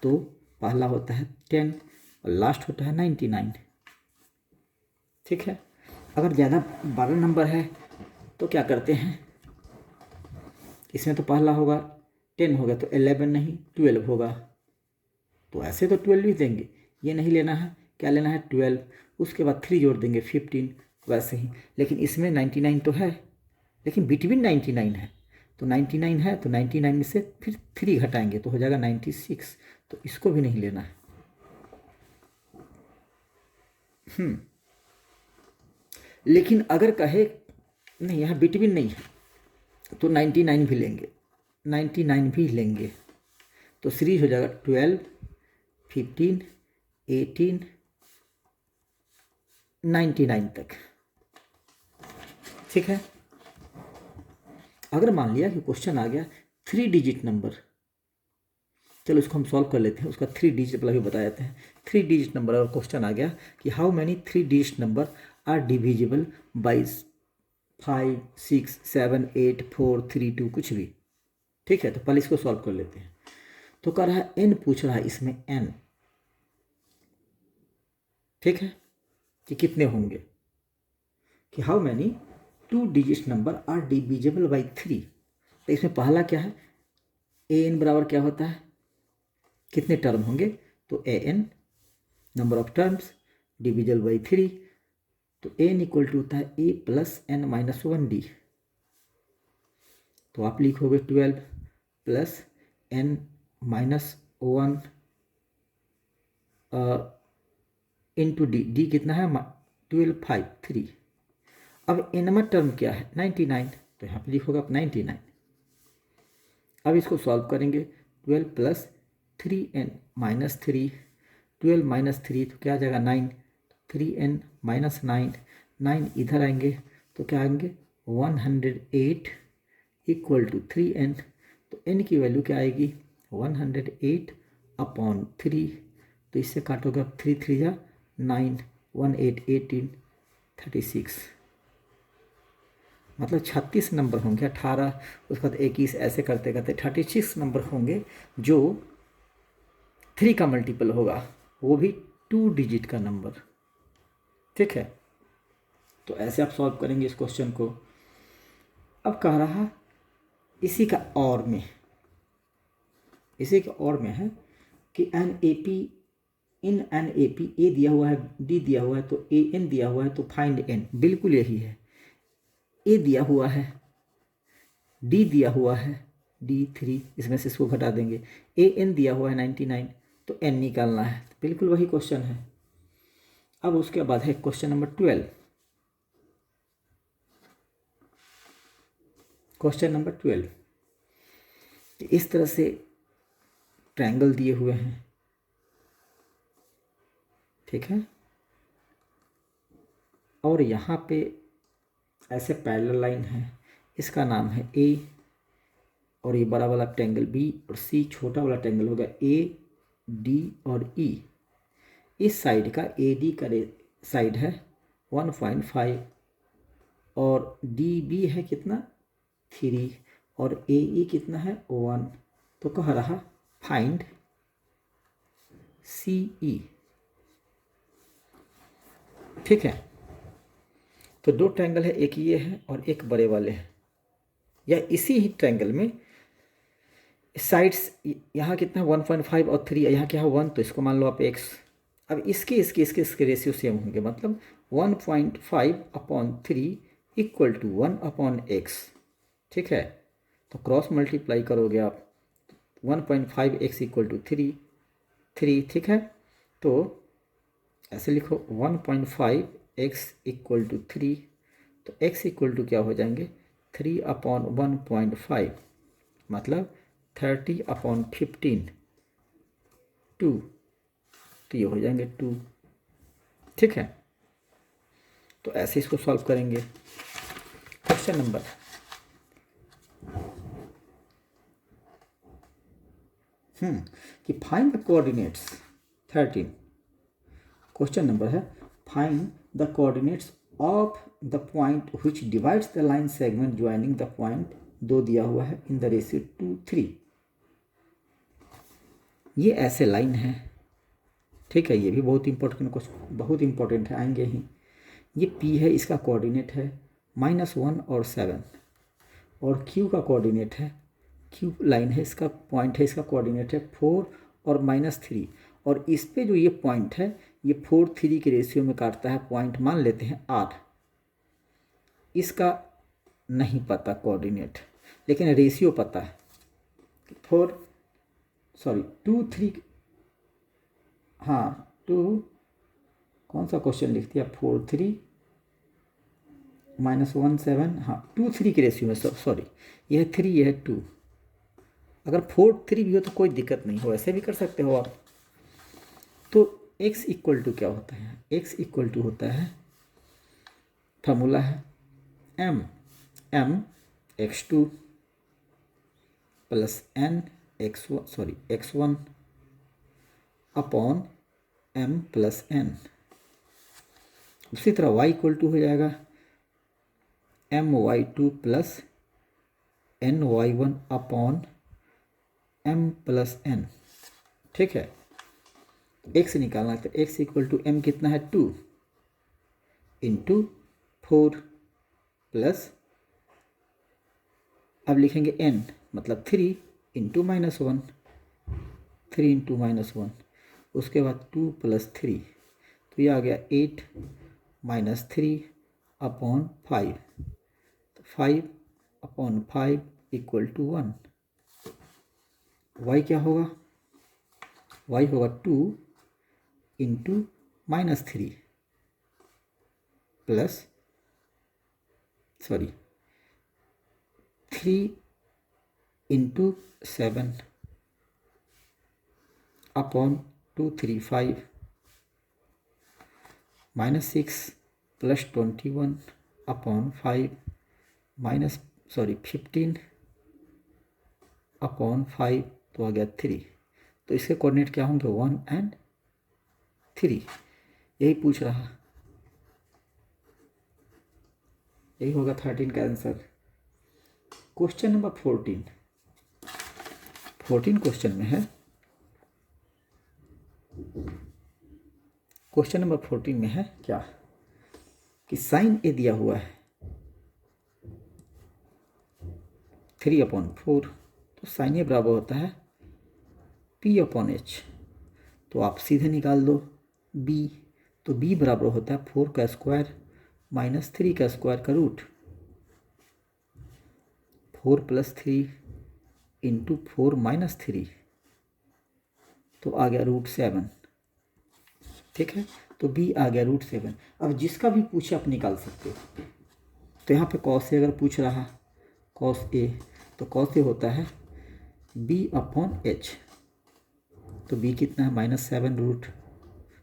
तो पहला होता है 10 और लास्ट होता है 99। ठीक है, अगर ज़्यादा 12 नंबर है तो क्या करते हैं, इसमें तो पहला होगा 10 होगा तो 11 नहीं 12 होगा, तो ऐसे तो 12 ही देंगे, ये नहीं लेना है, क्या लेना है 12, उसके बाद 3 जोड़ देंगे 15, वैसे ही। लेकिन इसमें 99 तो है, लेकिन बिटवीन 99 है, तो 99 है तो 99 में से फिर 3 घटाएंगे तो हो जाएगा 96, तो इसको भी नहीं लेना है। लेकिन अगर कहे नहीं, यहाँ बिटवीन नहीं है, तो 99 भी लेंगे, 99 भी लेंगे तो सीरीज हो जाएगा 12, 15, 18, 99 तक। ठीक है। अगर मान लिया कि क्वेश्चन आ गया 3 डिजिट नंबर, चलो इसको हम सॉल्व कर लेते हैं, उसका 3 डिजिट वाला भी बता देते हैं। 3 डिजिट नंबर और क्वेश्चन आ गया कि how many 3 digit number are divisible by 5, 6, 7, 8, 4, 3, 2 कुछ भी। ठीक है, तो पहले इसको सॉल्व कर लेते हैं। तो कह रहा है एन, पूछ रहा है इसमें एन, ठीक है, कि कितने होंगे, कि how many 2 digit number are divisible by 3। तो इसमें पहला क्या है, ए एन बराबर क्या होता है, कितने टर्म होंगे, तो a n number of terms divisible by 3, तो एन इक्वल टू होता है a plus n minus 1 d. तो आप लिखोगे 12 plus n minus 1 into d, d कितना है 12, 5, 3। अब एनवा टर्म क्या है 99, तो यहाँ पे लिखोगे आप 99। अब इसको सॉल्व करेंगे, 12 प्लस 3n माइनस 3, 12 माइनस 3 तो क्या आ जाएगा 9, 3n माइनस 9, 9 इधर आएंगे तो क्या आएंगे 108 इक्वल टू 3n। तो n की वैल्यू क्या आएगी 108 अपॉन 3, तो इससे काटोगे आप 3 3 जा 9, 1 8 18 36, मतलब 36 नंबर होंगे, 18 उसके बाद 21 ऐसे करते करते 36 नंबर होंगे जो 3 का मल्टीपल होगा, वो भी 2 डिजिट का नंबर। ठीक है, तो ऐसे आप सॉल्व करेंगे इस क्वेश्चन को। अब कह रहा इसी का और में, इसी के और में है कि an A P, in an A P A दिया हुआ है, डी दिया हुआ है, तो ए एन दिया हुआ है, तो फाइंड एन, बिल्कुल यही है। ए दिया हुआ है, डी दिया हुआ है D3, इसमें से इसको घटा देंगे, ए एन दिया हुआ है 99, तो एन निकालना है, बिल्कुल वही क्वेश्चन है। अब उसके बाद है क्वेश्चन नंबर 12। क्वेश्चन नंबर 12 इस तरह से ट्रायंगल दिए हुए हैं, ठीक है, और यहाँ पे ऐसे पैरेलल लाइन है, इसका नाम है ए, और ये बड़ा वाला ट्रायंगल बी, और सी छोटा वाला ट्रायंगल होगा ए डी और ई। इस साइड का ए डी का साइड है 1.5 और डी बी है कितना 3 और ए ई कितना है 1। तो कह रहा फाइंड सी ई। ठीक है, तो 2 ट्रायंगल है, एक ये है और एक बड़े वाले हैं, या इसी ही ट्रायंगल में साइड्स यहाँ कितना 1.5 और 3, यहाँ क्या है 1, तो इसको मान लो आप x। अब इसके रेशियो सेम होंगे, मतलब 1.5 upon 3 equal to 1 upon x। ठीक है, तो क्रॉस मल्टीप्लाई करोगे आप 1.5x इक्वल टू 3, ठीक है, तो ऐसे लिखो 1.5x इक्वल टू 3, तो x इक्वल टू क्या हो जाएंगे 3 अपॉन 1.5, मतलब 30 अपॉन 15 2, तो ये हो जाएंगे 2। ठीक है, तो ऐसे इसको सॉल्व करेंगे। क्वेश्चन नंबर कि find the coordinates 13। Question number है find the coordinates of the point which divides the line segment joining the point, 2 दिया हुआ है इन द रेशियो 2, 3। ये ऐसे लाइन है, ठीक है, ये भी बहुत इंपॉर्टेंट क्वेश्चन, बहुत इंपॉर्टेंट है, आएंगे ही। ये P है, इसका कोऑर्डिनेट है -1 और 7, और Q का कोऑर्डिनेट है, Q लाइन है, इसका पॉइंट है, इसका कोऑर्डिनेट है 4 और -3, और इस पे जो ये पॉइंट है ये 4, 3 के रेशियो में काटता है पॉइंट, मान लेते हैं 8। इसका नहीं पता कोऑर्डिनेट, लेकिन रेशियो पता है 2, 3। हाँ, 2 कौन सा क्वेश्चन लिख दिया 4, 3 -1 7, हाँ 2 3 की रेशियो में, सॉरी यह है 3 यह है 2। अगर 4 3 भी हो तो कोई दिक्कत नहीं हो, ऐसे भी कर सकते हो आप। तो x इक्वल टू क्या होता है, x इक्वल टू होता है, फार्मूला है m x2 plus n x1 upon m plus n। उसी तरह y इक्वल टू हो जाएगा my2 plus ny1 upon m plus n। ठीक है, x निकालना है तो x इक्वल टू m कितना है 2 इंटू 4 प्लस, अब लिखेंगे n मतलब 3 इंटू -1, 3 इंटू -1, उसके बाद 2 प्लस 3, तो ये आ गया 8 माइनस 3 अपॉन 5, तो 5 अपॉन 5 इक्वल टू 1। y क्या होगा, y होगा 2 into -3 plus 3 into 7 upon 2 3 5 -6 plus 21 upon 5 15 upon 5, तो आ गया 3। तो इसके कोऑर्डिनेट क्या होंगे 1 एंड 3, यही पूछ रहा, यही होगा 13 का आंसर। क्वेश्चन नंबर 14 क्वेश्चन में है, क्वेश्चन नंबर 14 में है क्या कि साइन ए दिया हुआ है 3/4, तो साइन ए बराबर होता है P/H, तो आप सीधे निकाल दो b, तो b बराबर होता है 4 का स्क्वायर माइनस 3 का स्क्वायर का रूट, 4 प्लस 3 इंटू 4 माइनस 3, तो आ गया √7। ठीक है, तो b आ गया √7। अब जिसका भी पूछे आप निकाल सकते हो। तो यहाँ पे कॉस ए अगर पूछ रहा, कॉस ए, तो कॉस ए होता है b/H, तो b कितना है -7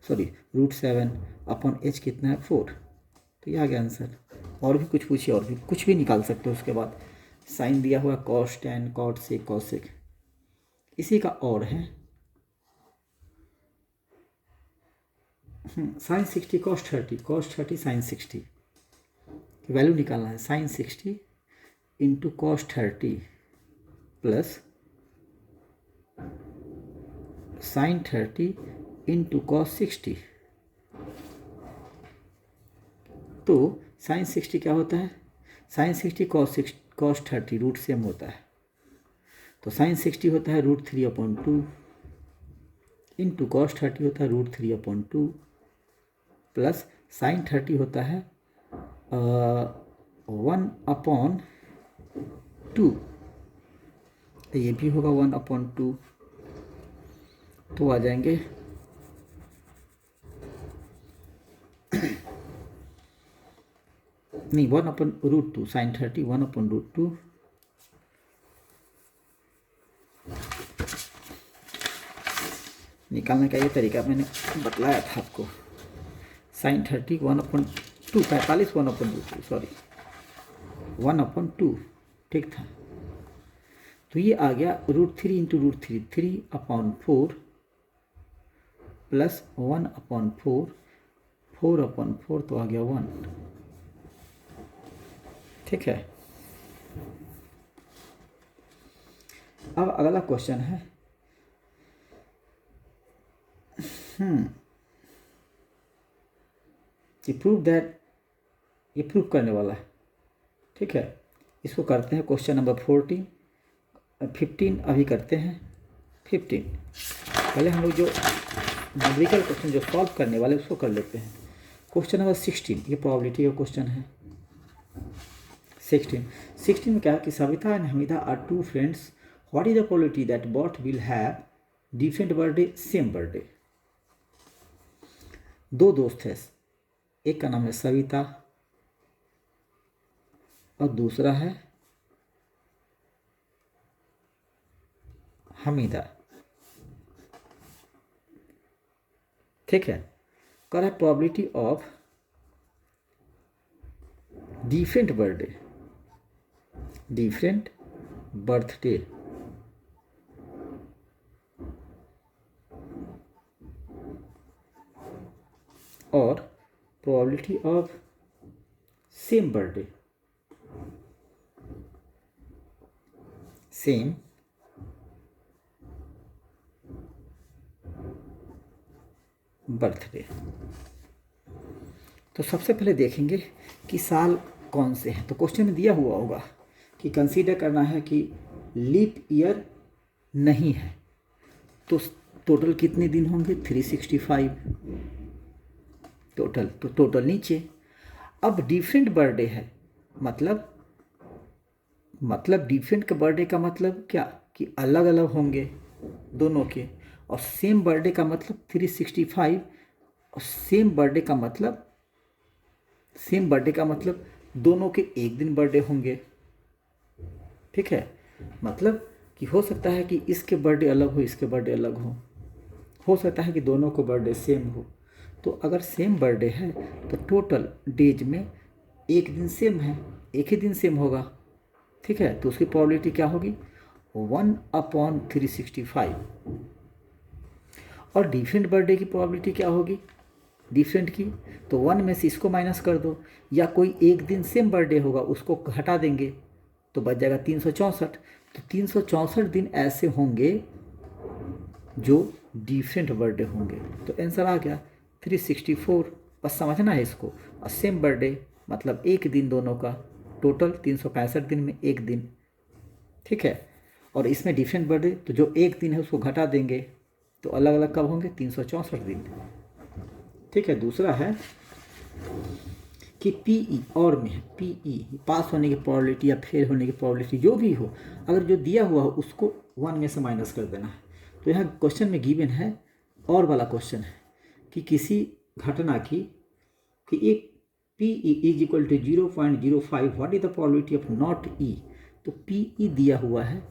√7 अपॉन h कितना है 4, तो ये आ गया आंसर। और भी कुछ पूछिए, और भी कुछ भी निकाल सकते हो। उसके बाद साइन दिया हुआ cos tan cot sec cosec, इसी का और है साइन 60 cos 30 साइन 60 की वैल्यू निकालना है। Sine 60 into cos 30 plus sine 30 into cos 60, तो साइन 60 क्या होता है, साइन 60 cos 30 रूट सेम होता है, तो साइन 60 होता है √3/2 इंटू cos 30 होता है √3/2 प्लस साइन 30 होता है 1/2, ये भी होगा 1/2, तो आ जाएंगे नहीं 1/√2, साइन 30 1/√2 निकालने का ये तरीका मैंने बतलाया था आपको। साइन 30 1/2, 45 1/2, सॉरी 1/2, ठीक था। तो ये आ गया √3 इंटू √3, 3/4 प्लस 1/4, 4/4, तो आ गया 1। ठीक है, अब अगला क्वेश्चन है कि प्रूव दैट, ये प्रूव करने वाला है। ठीक है, इसको करते हैं क्वेश्चन नंबर 15 अभी करते हैं 15। पहले हम लोग जो न्यूमेरिकल क्वेश्चन जो सॉल्व करने वाले उसको कर लेते हैं। क्वेश्चन नंबर 16, ये प्रोबेबिलिटी का क्वेश्चन है। 16 में क्या है कि Savita and Hamida are 2 friends, what is the probability that both will have different birthday same birthday. दो दोस्त हैं, एक का नाम है सविता और दूसरा है हमीदा। ठीक है, कह रहा है प्रोबेबिलिटी ऑफ डिफरेंट बर्थडे और प्रोबेबिलिटी ऑफ सेम बर्थडे तो सबसे पहले देखेंगे कि साल कौन से हैं। तो क्वेश्चन में दिया हुआ होगा कि कंसीडर करना है कि लीप ईयर नहीं है, तो टोटल कितने दिन होंगे 365 टोटल, तो टोटल नीचे। अब डिफरेंट बर्थडे है, मतलब डिफरेंट का बर्थडे का मतलब क्या कि अलग अलग होंगे दोनों के, और सेम बर्थडे का मतलब 365, और सेम बर्थडे का मतलब दोनों के एक दिन बर्थडे होंगे। ठीक है, मतलब कि हो सकता है कि इसके बर्थडे अलग हो, इसके बर्थडे अलग हो सकता है कि दोनों को बर्थडे सेम हो। तो अगर सेम बर्थडे है तो टोटल डेज में एक दिन सेम है, एक ही दिन सेम होगा। ठीक है, तो उसकी प्रोबेबिलिटी क्या होगी 1/365। और डिफरेंट बर्थडे की प्रोबेबिलिटी क्या होगी डिफरेंट की, तो 1 में से इसको माइनस कर दो, या कोई एक दिन सेम बर्थडे होगा उसको हटा देंगे तो बच जाएगा 364। तो 364 दिन ऐसे होंगे जो डिफरेंट बर्थडे होंगे। तो आंसर आ गया 364। बस समझना है इसको। और सेम बर्थडे मतलब एक दिन दोनों का, टोटल 365 दिन में एक दिन। ठीक है, और इसमें डिफरेंट बर्थडे तो जो एक दिन है उसको घटा देंगे, तो अलग अलग कब होंगे 364 दिन। ठीक है, दूसरा है कि पीई और में है, पीई पास होने की प्रोबेबिलिटी या फेल होने की प्रोबेबिलिटी जो भी हो, अगर जो दिया हुआ हो उसको 1 में से माइनस कर देना है। तो यहाँ क्वेश्चन में गिवन है और वाला क्वेश्चन है कि किसी घटना की कि एक p is equal to 0.05, what is the probability of not E. तो पी दिया हुआ है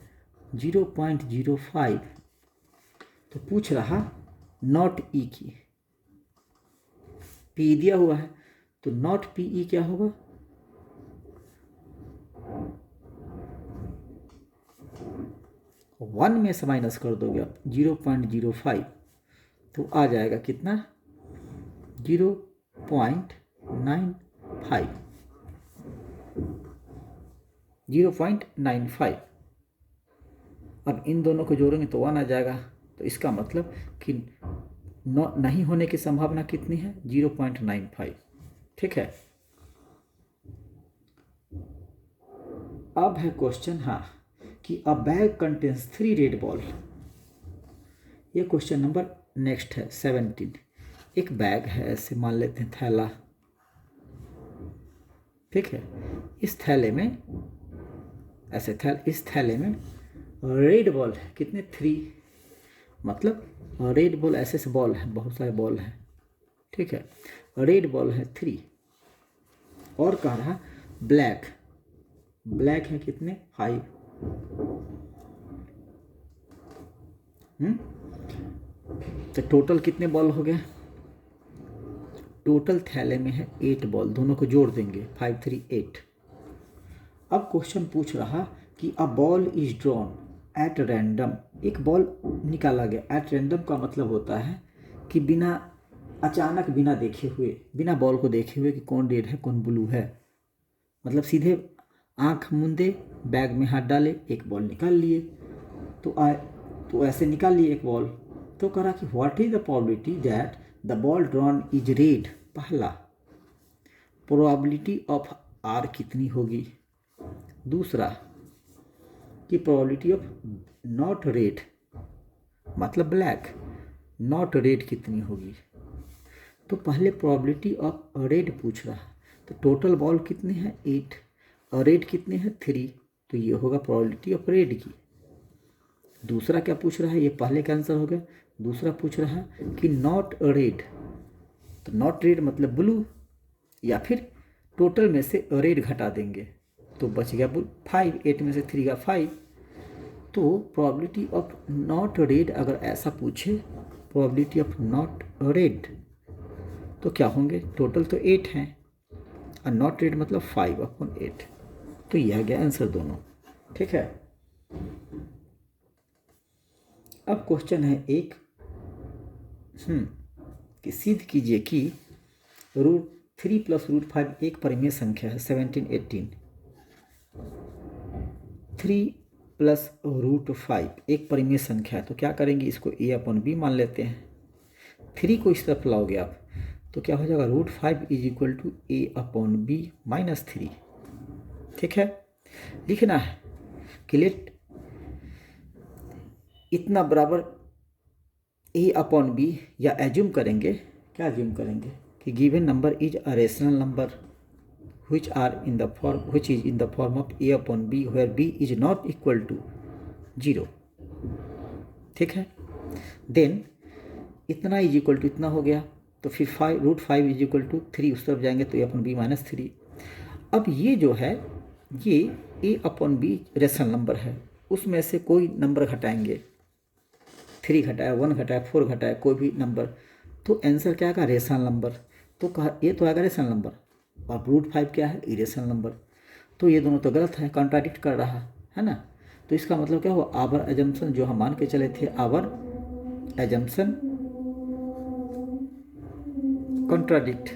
0.05, तो पूछ रहा नॉट ई की। पी दिया हुआ है तो नॉट पी क्या होगा 1 में से माइनस कर दोगे आप 0.05, तो आ जाएगा कितना 0.95, 0.95। अब इन दोनों को जोड़ेंगे तो 1 आ जाएगा। तो इसका मतलब कि नहीं होने की संभावना कितनी है 0.95। ठीक है, अब है क्वेश्चन कि अ बैग कंटेन्स 3 रेड बॉल। ये क्वेश्चन नंबर नेक्स्ट है 17। एक बैग है, ऐसे मान लेते हैं थैला। ठीक है, इस थैले में इस थैले में रेड बॉल है कितने 3, मतलब रेड बॉल ऐसे बॉल है, बहुत सारे बॉल हैं। ठीक है, रेड बॉल है 3, और कह रहा ब्लैक है कितने 5। तो टोटल कितने बॉल हो गए, टोटल थैले में है 8 बॉल, दोनों को जोड़ देंगे 5 3 8। अब क्वेश्चन पूछ रहा कि a ball is drawn at random, एक बॉल निकाला गया। एट रैंडम का मतलब होता है कि बिना अचानक, बिना देखे हुए, बिना बॉल को देखे हुए कि कौन रेड है कौन ब्लू है, मतलब सीधे आंख मूंदे बैग में हाथ डाले एक बॉल निकाल लिए। तो ऐसे निकाल लिए एक बॉल। तो कह रहा कि what is the probability that the ball drawn is red. पहला, प्रोबेबिलिटी ऑफ आर कितनी होगी। दूसरा कि प्रोबेबिलिटी ऑफ नॉट रेड मतलब ब्लैक, नॉट रेड कितनी होगी। तो पहले प्रोबेबिलिटी ऑफ रेड पूछ रहा है, तो टोटल बॉल कितने हैं 8 और रेड कितने हैं 3, तो ये होगा प्रोबेबिलिटी ऑफ रेड की। दूसरा क्या पूछ रहा है, ये पहले का आंसर हो गया। दूसरा पूछ रहा है कि नॉट रेड, तो नॉट रेड मतलब ब्लू, या फिर टोटल में से रेड घटा देंगे तो बच गया 5, 8 में से 3 गया 5। तो प्रोबेबिलिटी ऑफ नॉट रेड अगर ऐसा पूछे, प्रोबेबिलिटी ऑफ नॉट रेड, तो क्या होंगे? टोटल तो 8 हैं और नॉट रेड मतलब 5/8। तो यह गया आंसर दोनों। ठीक है। अब क्वेश्चन है एक कि सिद्ध कीजिए कि √3 + √5 एक परिमेय संख्या है 17, 18। 3 + √5 एक परिमेय संख्या है, तो क्या करेंगे? इसको a/b मान लेते हैं। 3 को इस तरफ लाओगे आप तो क्या हो जाएगा? √5 = a/b - 3। ठीक है। लिखना है कि लेट इतना बराबर a/b, या एज्यूम करेंगे, क्या एज्यूम करेंगे कि given number is a rational number which is in the form of a/b where b is not equal to 0। ठीक है। देन इतना इज इक्वल टू इतना हो गया, तो फिर √5 = 3 उस तरफ जाएंगे तो a/b - 3। अब ये जो है ये a/b रेशनल नंबर है, उसमें से कोई नंबर घटाएंगे, 3 घटाया, 1 घटाया, 4 घटाया, कोई भी नंबर, तो आंसर क्या आएगा? Rational number. तो कहा ये तो आएगा रेशनल नंबर, और √5 क्या है? Irrational number. तो ये दोनों तो गलत है, कॉन्ट्राडिक्ट कर रहा है ना। तो इसका मतलब क्या हुआ? आवर एजम्पशन जो हम मान के चले थे, our assumption contradict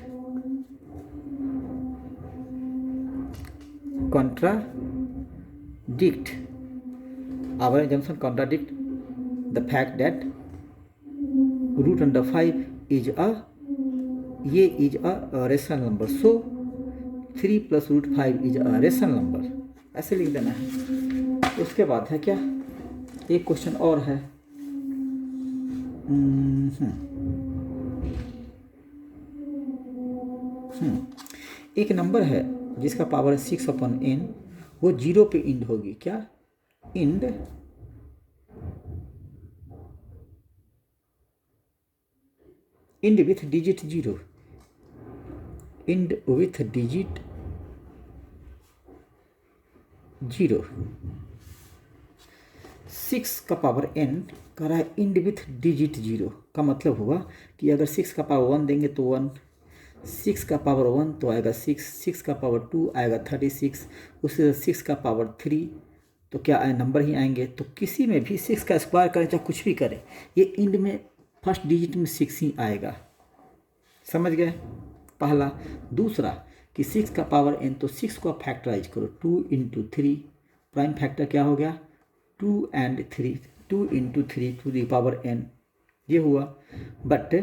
our assumption contradict the fact that √5 is a rational number, so 3 + √5 is a rational number, ऐसे लिख देना है। उसके बाद है क्या? एक क्वेश्चन और है। एक नंबर है जिसका पावर 6/n, वो 0 पे इंड होगी। क्या? End with digit 0, end with digit 0। 6 का पावर n कह रहा है इंड विथ डिजिट 0, का मतलब हुआ कि अगर 6 का पावर 1 देंगे तो 1, 6 का पावर 1 तो आएगा 6, 6 का पावर 2 आएगा 36, उससे 6 का पावर 3 तो क्या आए? नंबर ही आएंगे। तो किसी में भी 6 का स्क्वायर करें चाहे कुछ भी करें, ये इंड में फर्स्ट डिजिट में 6 ही आएगा। समझ गए? पहला। दूसरा कि 6 का पावर n, तो 6 को आप फैक्टराइज करो, 2 × 3, प्राइम फैक्टर क्या हो गया? 2 and 3, 2 × 3 to the power n, ये हुआ। बट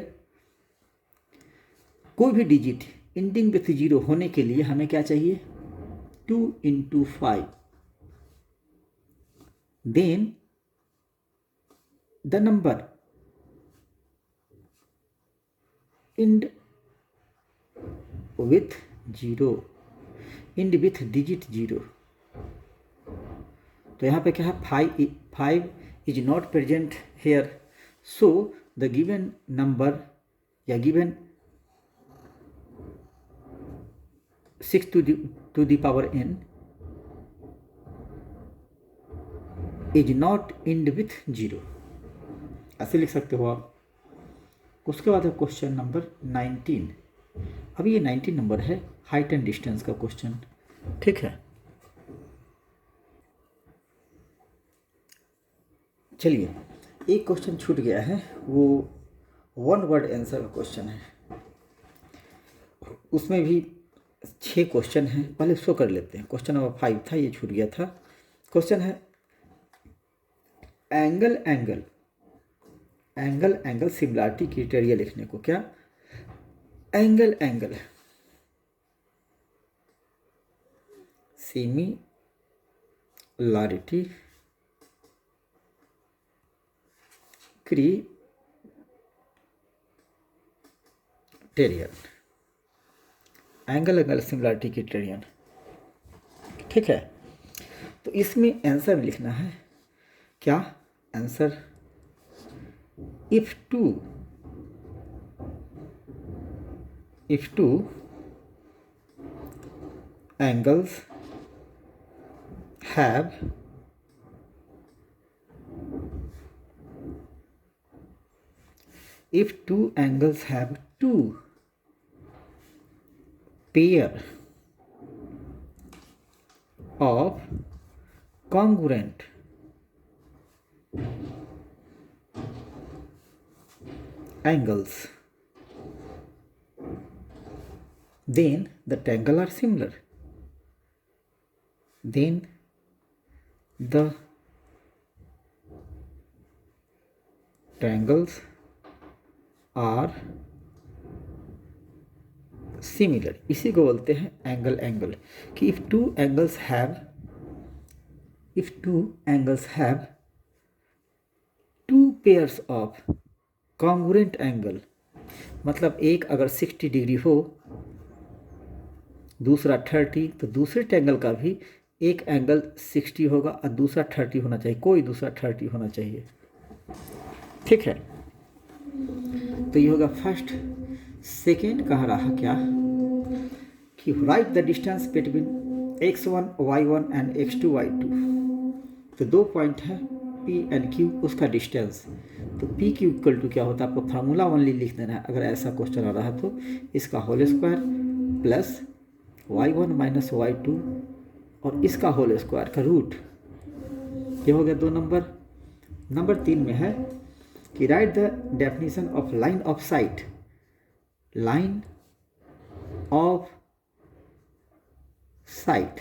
कोई भी डिजिट इंडिंग विथ 0 होने के लिए हमें क्या चाहिए? 2 × 5, then the number end with 0, end with digit 0। तो यहाँ पे क्या है? 5 is not present here, so the given number या given 6 to the power n is not end with 0, ऐसे लिख सकते हो आप। उसके बाद है क्वेश्चन नंबर 19। अभी ये 19 नंबर है हाइट एंड डिस्टेंस का क्वेश्चन। ठीक है। चलिए, एक क्वेश्चन छूट गया है, वो 1 वर्ड आंसर का क्वेश्चन है। उसमें भी 6 क्वेश्चन हैं, पहले उसको कर लेते हैं। क्वेश्चन नंबर 5 था, ये छूट गया था। क्वेश्चन है एंगल सिमिलरिटी क्राइटेरिया लिखने को। क्या? Angle similarity criterion, angle similarity criterion. ठीक है। तो इसमें आंसर लिखना है। क्या answer? if two angles have if two angles have two pair of congruent angles, then the triangle are similar. Then the triangles are similar. इसी को बोलते हैं एंगल एंगल कि if two angles have two pairs of congruent angle, मतलब एक अगर 60 degree हो दूसरा 30, तो दूसरे ट्रायंगल का भी एक एंगल 60 होगा और दूसरा 30 होना चाहिए, कोई दूसरा 30 होना चाहिए. ठीक है, तो ये होगा फर्स्ट. सेकेंड कह रहा क्या कि right the distance between x1 y1 and x2 y2. तो दो पॉइंट है P एंड Q, उसका डिस्टेंस. तो P Q इक्वल टू क्या होता है, आपको फार्मूला ओनली लिख देना है अगर ऐसा क्वेश्चन आ रहा है तो. इसका whole square plus y1 minus y2 और इसका होल स्क्वायर का रूट. ये हो गया 2 नंबर. नंबर 3 में है कि right the definition of line of sight. Line of site,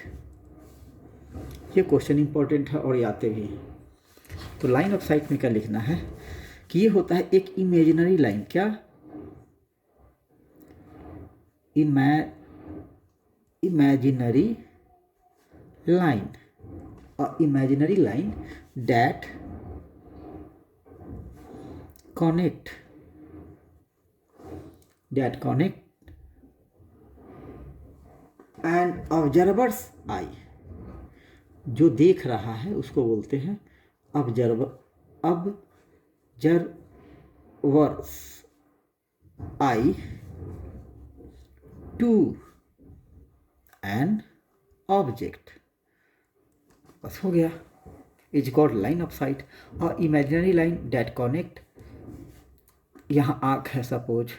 ये क्वेश्चन इंपॉर्टेंट है और ये आते भी हैं. तो लाइन ऑफ साइट में क्या लिखना है कि ये होता है एक इमेजिनरी लाइन. क्या? Imaginary line. और imaginary line that connect an observer's eye. जो देख रहा है उसको बोलते हैं observer's eye to an object. बस हो गया. Is called line of site. और इमेजिनरी लाइन डेट कनेक्ट, यहाँ आँख है सपोज,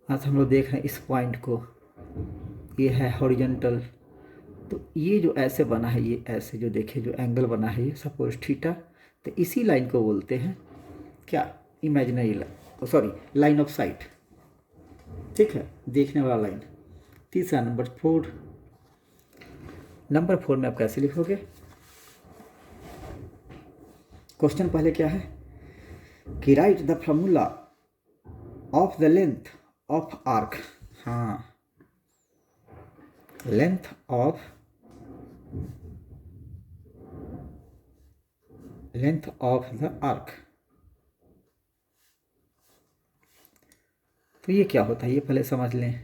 आज हम लोग देख रहे हैं इस पॉइंट को, ये है हॉरिजॉन्टल. तो ये जो ऐसे बना है, ये ऐसे जो देखे जो एंगल बना है ये सपोज थीटा, तो इसी लाइन को बोलते हैं क्या, imaginary line, sorry line of site. ठीक है, देखने वाला लाइन. तीसरा नंबर 4. नंबर 4 में आप कैसे लिखोगे? क्वेश्चन पहले क्या है कि right the formula of the length of arc. हाँ, लेंथ ऑफ द आर्क. तो ये क्या होता है ये पहले समझ लें.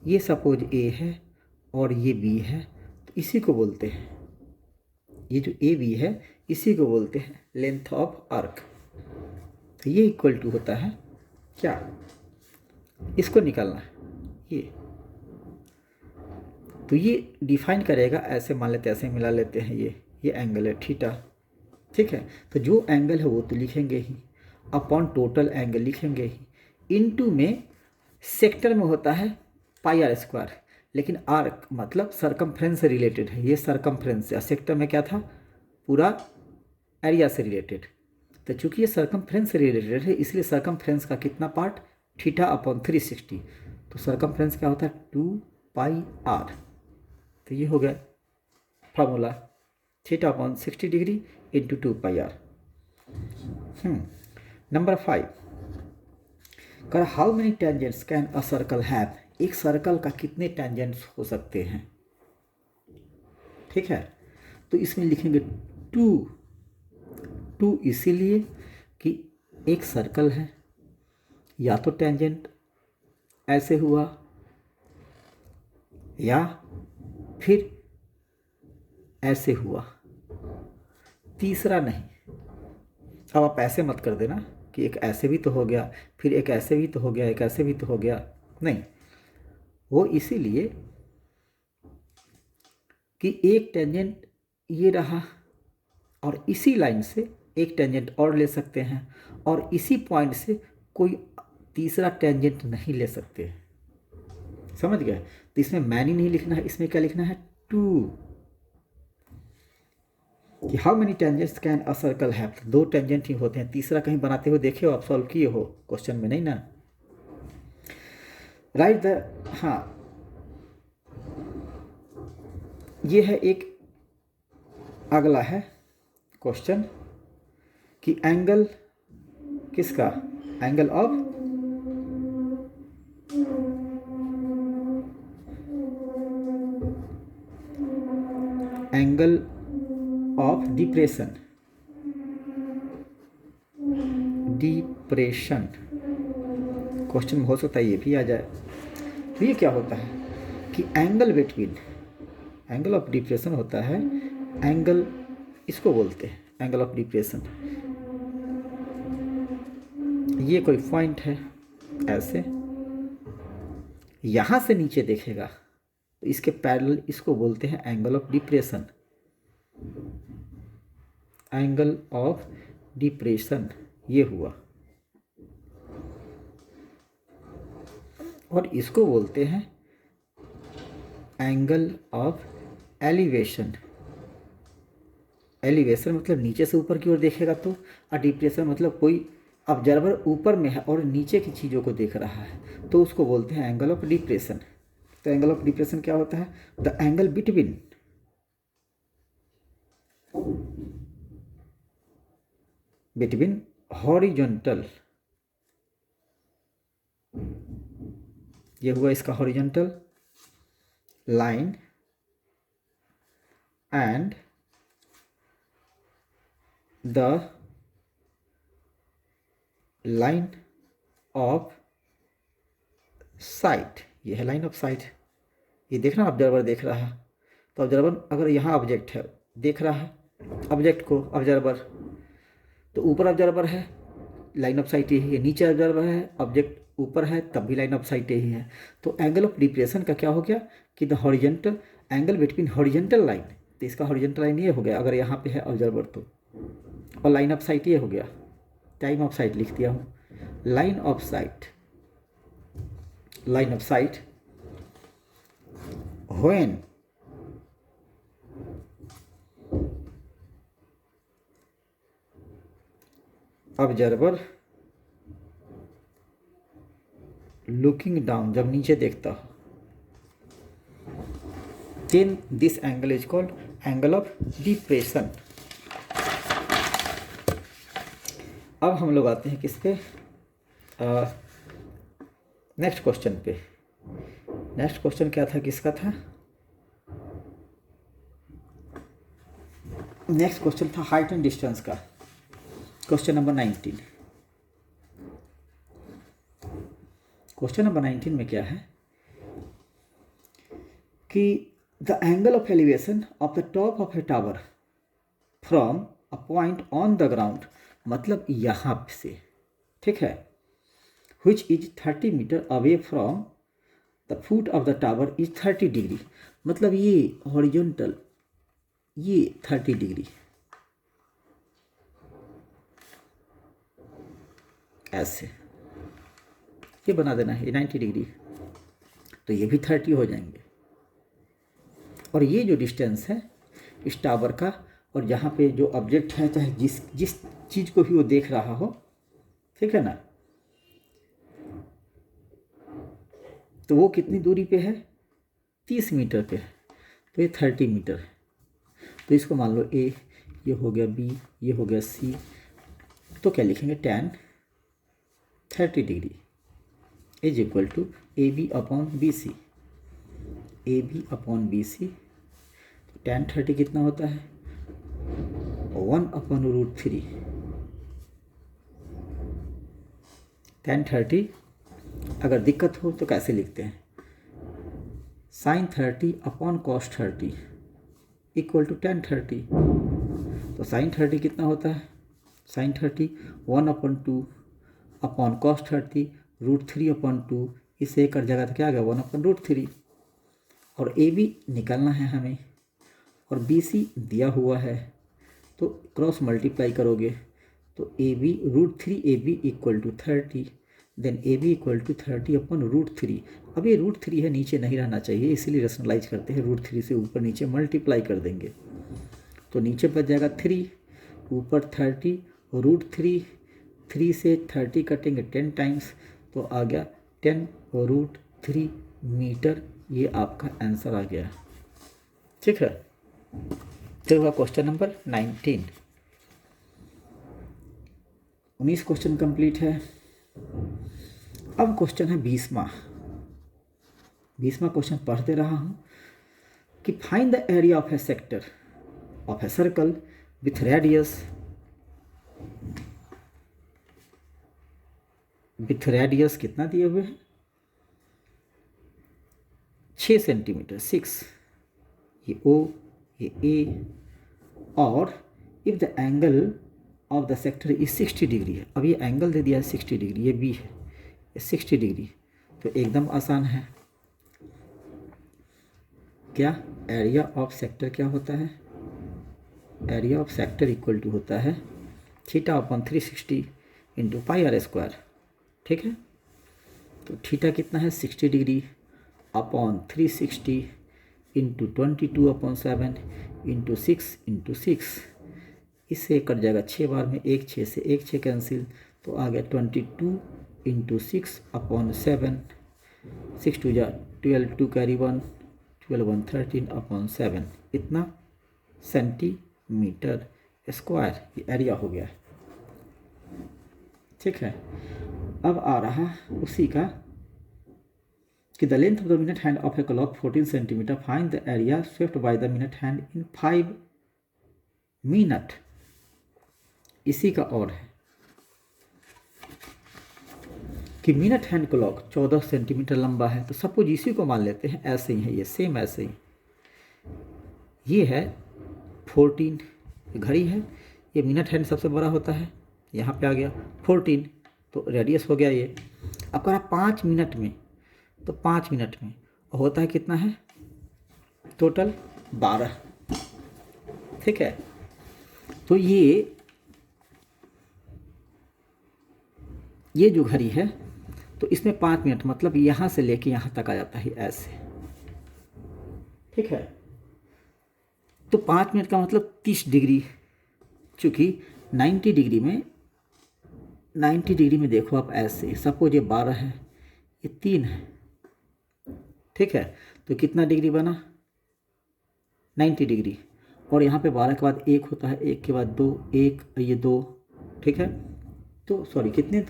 ये सपोज A है और ये B है, तो इसी को बोलते हैं, ये जो ए बी है इसी को बोलते हैं लेंथ ऑफ आर्क. तो ये इक्वल टू होता है क्या, इसको निकालना है ये. तो ये डिफाइन करेगा, ऐसे मान लेते ऐसे मिला लेते हैं, ये एंगल है थीटा. ठीक है, तो जो एंगल है वो तो लिखेंगे ही, अपॉन टोटल एंगल लिखेंगे ही. इनटू में सेक्टर में होता है पाई आर स्क्वायर, लेकिन आर्क मतलब सरकमफ्रेंस से रिलेटेड है. ये सरकमफ्रेंस है, सेक्टर में क्या था, पूरा एरिया से रिलेटेड. तो चूंकि ये सरकमफ्रेंस से रिलेटेड है इसलिए सरकमफ्रेंस का कितना पार्ट, थीटा अपॉन 360. तो सरकमफ्रेंस क्या होता है 2 पाई आर. तो ये हो गया formula, theta upon 60 degree into 2 pi R. Number 5 कर how many tangents can a circle have. एक सर्कल का कितने टेंजेंट्स हो सकते हैं. ठीक है, तो इसमें लिखेंगे 2 इसीलिए कि एक सर्कल है, या तो टेंजेंट ऐसे हुआ या फिर ऐसे हुआ, तीसरा नहीं. अब आप ऐसे मत कर देना कि एक ऐसे भी तो हो गया, फिर एक ऐसे भी तो हो गया, एक ऐसे भी तो हो गया, नहीं. वो इसीलिए कि एक टेंजेंट ये रहा और इसी लाइन से एक टेंजेंट और ले सकते हैं और इसी पॉइंट से कोई तीसरा टेंजेंट नहीं ले सकते। समझ गए? तो इसमें मैनी नहीं लिखना है, इसमें क्या लिखना है? टू। कि how many tangents can a circle have, 2 tangent ही होते हैं, तीसरा कहीं बनाते हुए देखे हो आप? सॉल्व किए हो क्वेश्चन में? नहीं ना। राइट द, हाँ ये है एक अगला है क्वेश्चन कि एंगल किसका? Angle of depression. क्वेश्चन में हो सकता है ये भी आ जाए। तो ये क्या होता है कि angle between, angle of depression होता है, एंगल इसको बोलते हैं एंगल ऑफ डिप्रेशन। ये कोई पॉइंट है ऐसे, यहाँ से नीचे देखेगा तो इसके पैरेलल इसको बोलते हैं angle of depression. Angle of depression ये हुआ। और इसको बोलते हैं एंगल ऑफ एलिवेशन। एलिवेशन मतलब नीचे से ऊपर की ओर देखेगा तो, और डिप्रेशन मतलब कोई ऑब्जर्वर ऊपर में है और नीचे की चीज़ों को देख रहा है तो उसको बोलते हैं एंगल ऑफ डिप्रेशन। तो एंगल ऑफ डिप्रेशन क्या होता है? द एंगल बिटवीन हॉरिजॉन्टल, ये हुआ इसका horizontal line and the line of site. ये है लाइन ऑफ साइट। ये देखना ऑब्जर्वर देख रहा है तो ऑब्जर्वर अगर यहाँ ऑब्जेक्ट है, देख रहा है ऑब्जेक्ट को ऑब्जर्वर, तो ऊपर ऑब्जर्वर है, लाइन ऑफ साइट यही है। नीचे ऑब्जर्वर है, ऑब्जेक्ट ऊपर है, तब भी लाइन ऑफ साइट यही है। तो एंगल ऑफ डिप्रेशन का क्या हो गया कि the horizontal angle between horizontal line. तो इसका हॉरिजॉन्टल लाइन ये हो गया अगर यहाँ पे है ऑब्जर्वर तो, और लाइन ऑफ साइट ये हो गया। टाइम ऑफ साइट लिख दिया हूँ, line of sight. Line of sight when observer looking down, जब नीचे देखता हो, then this angle is called angle of depression. अब हम लोग आते हैं किस पे? नेक्स्ट क्वेश्चन पे। नेक्स्ट क्वेश्चन क्या था, किसका था? नेक्स्ट क्वेश्चन था हाइट एंड डिस्टेंस का, क्वेश्चन नंबर 19। क्वेश्चन नंबर 19 में क्या है कि the angle of elevation of the top of a tower from a point on the ground, मतलब यहाँ से, ठीक है, which is 30 metre away from the foot of the tower is 30 degree. मतलब ये हॉरिजॉन्टल, ये 30 डिग्री ऐसे, ये बना देना है, ये 90 डिग्री, तो ये भी 30 हो जाएंगे। और ये जो डिस्टेंस है इस टावर का, और जहाँ पे जो ऑब्जेक्ट है, चाहे जिस चीज़ को भी वो देख रहा हो, ठीक है ना, तो वो कितनी दूरी पे है? 30 मीटर पे है, तो ये 30 मीटर है। तो इसको मान लो ए, ये हो गया बी, ये हो गया सी, तो क्या लिखेंगे? tan 30 degree is equal to A B upon B C. A B upon B C, tan 30 कितना होता है? 1/√3। tan 30 अगर दिक्कत हो तो कैसे लिखते हैं? sin 30 upon cos 30 equal to tan 30। तो sin 30 कितना होता है? sin 30 1/2 upon cos 30 √3/2। इससे एक जगह तो क्या आ गया? 1/√3। और ए बी निकालना है हमें, और BC दिया हुआ है, तो क्रॉस मल्टीप्लाई करोगे तो AB √3AB equal to 30, then AB equal to 30 upon √3। अब ये √3 है, नीचे नहीं रहना चाहिए, इसीलिए रेशनलाइज करते हैं, √3 से ऊपर नीचे मल्टीप्लाई कर देंगे तो नीचे बच जाएगा 3, ऊपर 30, √3, 3 से 30 कटेंगे 10 टाइम्स तो आ गया 10√3 मीटर। ये आपका आंसर आ गया। ठीक है, तो हुआ क्वेश्चन नंबर 19। 19 क्वेश्चन कंप्लीट है। अब क्वेश्चन है 20वां क्वेश्चन पढ़ते रहा हूं कि find the area of A sector of a circle with radius कितना दिए हुए हैं 6 सेंटीमीटर 6, ये O ये A, और if the angle of the sector is 60 degree है। अब ये एंगल दे दिया है 60 डिग्री, ये B है, ये 60 डिग्री, तो एकदम आसान है। क्या एरिया ऑफ सेक्टर क्या होता है, area of sector equal to होता है θ/360 इंटू πr²। ठीक है, तो थीटा कितना है 60 डिग्री अपॉन 360 इंटू 22/7 इंटू 6 इससे कट जाएगा 6 बार में, 1 6 से 1 6 कैंसिल, तो आ गया 22 इंटू 6/7, 6 2 जा 12, 2 कैरी 1, 12 1 13/7, इतना सेंटीमीटर स्क्वायर ये एरिया हो गया। ठीक है, अब आ रहा उसी का कि the length of the minute hand of a clock 14 centimetre, find the area swept by the minute hand in 5 minute. इसी का और है कि मिनट हैंड क्लॉक 14 सेंटीमीटर लंबा है, तो सपोज इसी को मान लेते हैं, ऐसे ही है ये, सेम ऐसे ही, ये है 14 घड़ी है, ये मिनट हैंड सबसे बड़ा होता है, यहाँ पे आ गया 14 तो रेडियस हो गया ये। अब करा 5 मिनट में, तो 5 मिनट में होता है कितना है टोटल 12। ठीक है, तो ये जो घड़ी है तो इसमें 5 मिनट मतलब यहाँ से लेके यहाँ तक आ जाता है ऐसे। ठीक है, तो 5 मिनट का मतलब 30 डिग्री, चूँकि 90 डिग्री में देखो आप ऐसे, सपोज ये 12 है, ये 3 है। ठीक है, तो कितना डिग्री बना 90 डिग्री, और यहाँ पे 12 के बाद 1 होता है, 1 के बाद 2, 1 ये 2। ठीक है, तो सॉरी कितने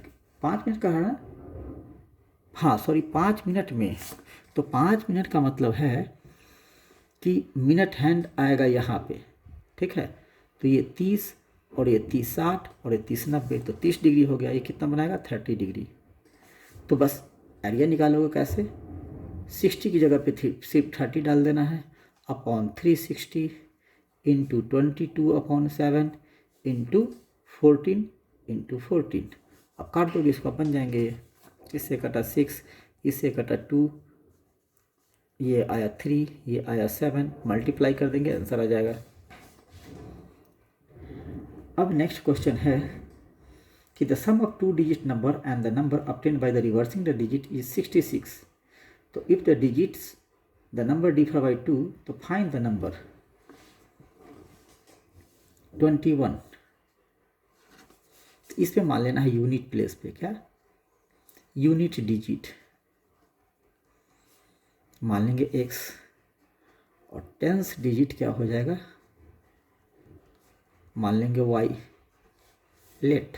5 मिनट का है ना, हाँ सॉरी 5 मिनट में, तो 5 मिनट का मतलब है कि मिनट हैंड आएगा यहाँ पे। ठीक है, तो ये 30 और ये 30 60 और ये 30 90, तो 30 डिग्री हो गया। ये कितना बनाएगा 30 डिग्री। तो बस एरिया निकालोगे कैसे, 60 की जगह पे सिर्फ 30 डाल देना है, अपॉन 360 इंटू 22/7 इंटू 14 अब काट दोगे इसको, बन जाएंगे ये, इससे कटा 6, इससे कटा 2, ये आया 3, ये आया 7, मल्टीप्लाई कर देंगे आंसर आ जाएगा। अब नेक्स्ट क्वेश्चन है कि the sum of 2 digit number and the number obtained by the reversing the digit is 66। तो if the digits the number differ by 2 तो फाइंड द नंबर 21। इस पे मान लेना है यूनिट प्लेस पे, क्या यूनिट डिजिट मान लेंगे x, और टेंस डिजिट क्या हो जाएगा मान लेंगे y। लेट,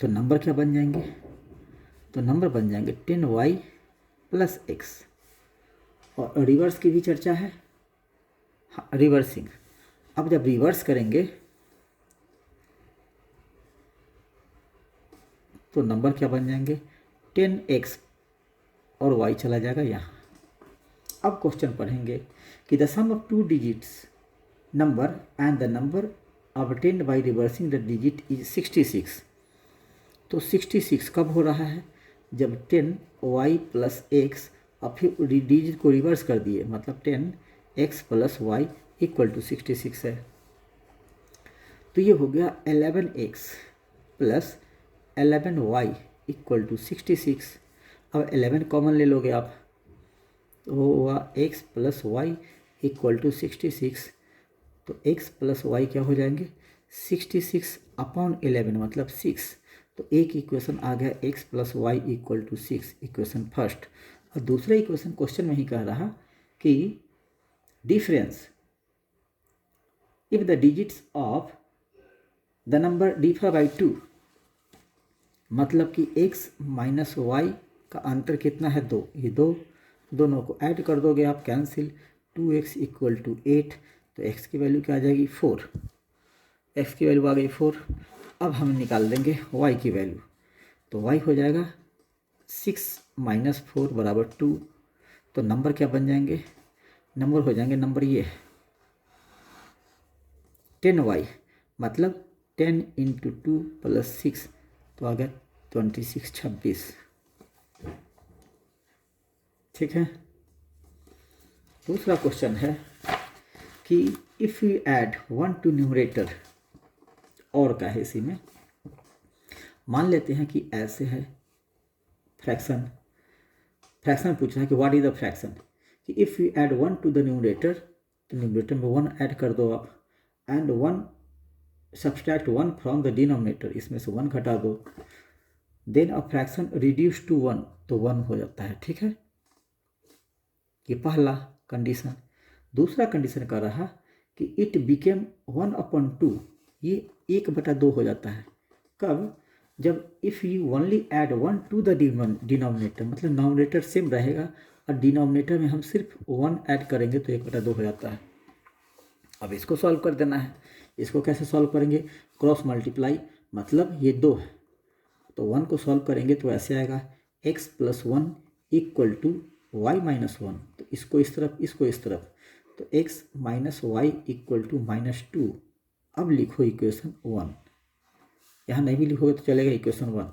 तो नंबर क्या बन जाएंगे, तो नंबर बन जाएंगे 10y + x। और रिवर्स की भी चर्चा है, हाँ रिवर्सिंग। अब जब रिवर्स करेंगे तो नंबर क्या बन जाएंगे 10x और y चला जाएगा यहाँ। अब क्वेश्चन पढ़ेंगे कि the sum of 2 digits number and the number obtained by reversing the digit is 66। तो 66 कब हो रहा है, जब 10y + x अब फिर डिजिट को रिवर्स कर दिए, मतलब 10x plus Y equal to 66 है। तो ये हो गया 11x plus 11y equal to 66। अब 11 कॉमन ले लोगे आप, तो हुआ x plus Y equal to 66। तो x प्लस वाई क्या हो जाएंगे, 66 अपॉन 11 मतलब 6। तो एक इक्वेशन आ गया x plus Y equal to 6, equation first. और दूसरा इक्वेशन क्वेश्चन में ही कह रहा कि difference if the digits of the number differ by 2, मतलब कि x माइनस वाई का अंतर कितना है 2, ये दोनों को ऐड कर दोगे आप, कैंसिल, 2x इक्वल टू 8। तो x की वैल्यू क्या आ जाएगी 4, x की वैल्यू आ गई 4। अब हम निकाल देंगे y की वैल्यू, तो y हो जाएगा 6 माइनस 4 बराबर 2। तो नंबर क्या बन जाएंगे, नंबर हो जाएंगे, नंबर ये 10y, मतलब 10 इंटू 2 प्लस 6, तो आ गया 26 26। ठीक है। दूसरा क्वेश्चन है कि if you add 1 to numerator, और क्या है इसी में, मान लेते हैं कि ऐसे है फ्रैक्शन पूछ रहा है कि व्हाट इज द फ्रैक्शन, कि if you add 1 to the numerator, तो न्यूमरेटर में 1 ऐड कर दो आप, and 1 subtract 1 from the denominator, इसमें से 1 घटा दो, then a fraction reduce to 1, तो 1 हो जाता है। ठीक है, ये पहला कंडीशन। दूसरा कंडीशन कह रहा कि इट बिकेम 1/2, ये 1/2 हो जाता है। कब, जब if you only add 1 to the denominator, मतलब नॉमिनेटर सेम रहेगा और डिनोमिनेटर में हम सिर्फ 1 ऐड करेंगे तो 1/2 हो जाता है। अब इसको सॉल्व कर देना है। इसको कैसे सॉल्व करेंगे, क्रॉस मल्टीप्लाई, मतलब ये 2 है तो 1 को सॉल्व करेंगे तो ऐसे आएगा x plus 1 equal to y minus 1। तो इसको इस तरफ, इसको इस तरफ, तो x minus Y equal to -2। अब लिखो इक्वेशन 1, यहाँ नहीं भी लिखोगे तो चलेगा, इक्वेशन 1।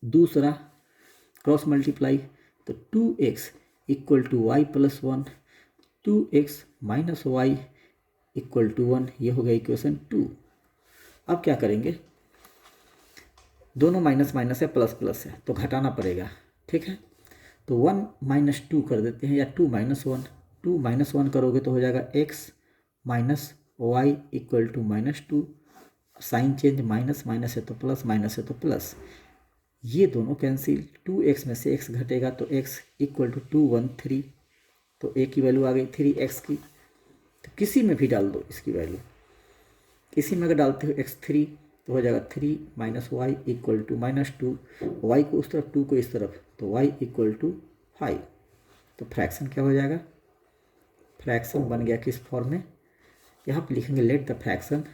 दूसरा क्रॉस मल्टीप्लाई, तो 2x equal to y plus 1, 2x minus Y equal to 1, ये हो गया इक्वेशन 2। अब क्या करेंगे, दोनों माइनस माइनस है, प्लस प्लस है, तो घटाना पड़ेगा। ठीक है, तो 1 माइनस 2 कर देते हैं, या 2 माइनस 1, 2 माइनस 1 करोगे तो हो जाएगा x minus Y equal to -2। Sign change, minus minus है तो प्लस, माइनस है तो प्लस, ये दोनों कैंसिल, 2x में से x घटेगा तो x इक्वल टू 2 1 3, तो a की वैल्यू आ गई 3x की। तो किसी में भी डाल दो इसकी वैल्यू, किसी में अगर डालते हो x3 तो हो जाएगा 3 minus Y equal to -2, y को उस तरफ 2 को इस तरफ, तो वाई इक्वल टू 5। तो फ्रैक्शन क्या हो जाएगा, फ्रैक्शन बन गया किस फॉर्म में, यहाँ पे लिखेंगे let the fraction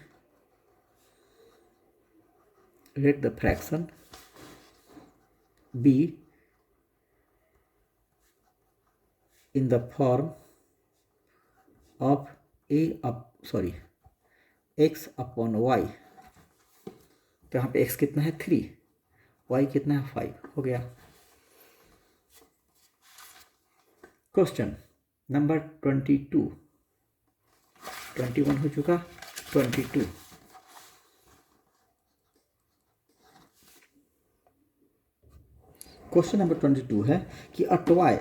be in the form of x upon y. तो यहाँ पे x कितना है 3, y कितना है 5, हो गया। क्वेश्चन नंबर 22, 21 हो चुका, 22। क्वेश्चन नंबर 22 है कि a toy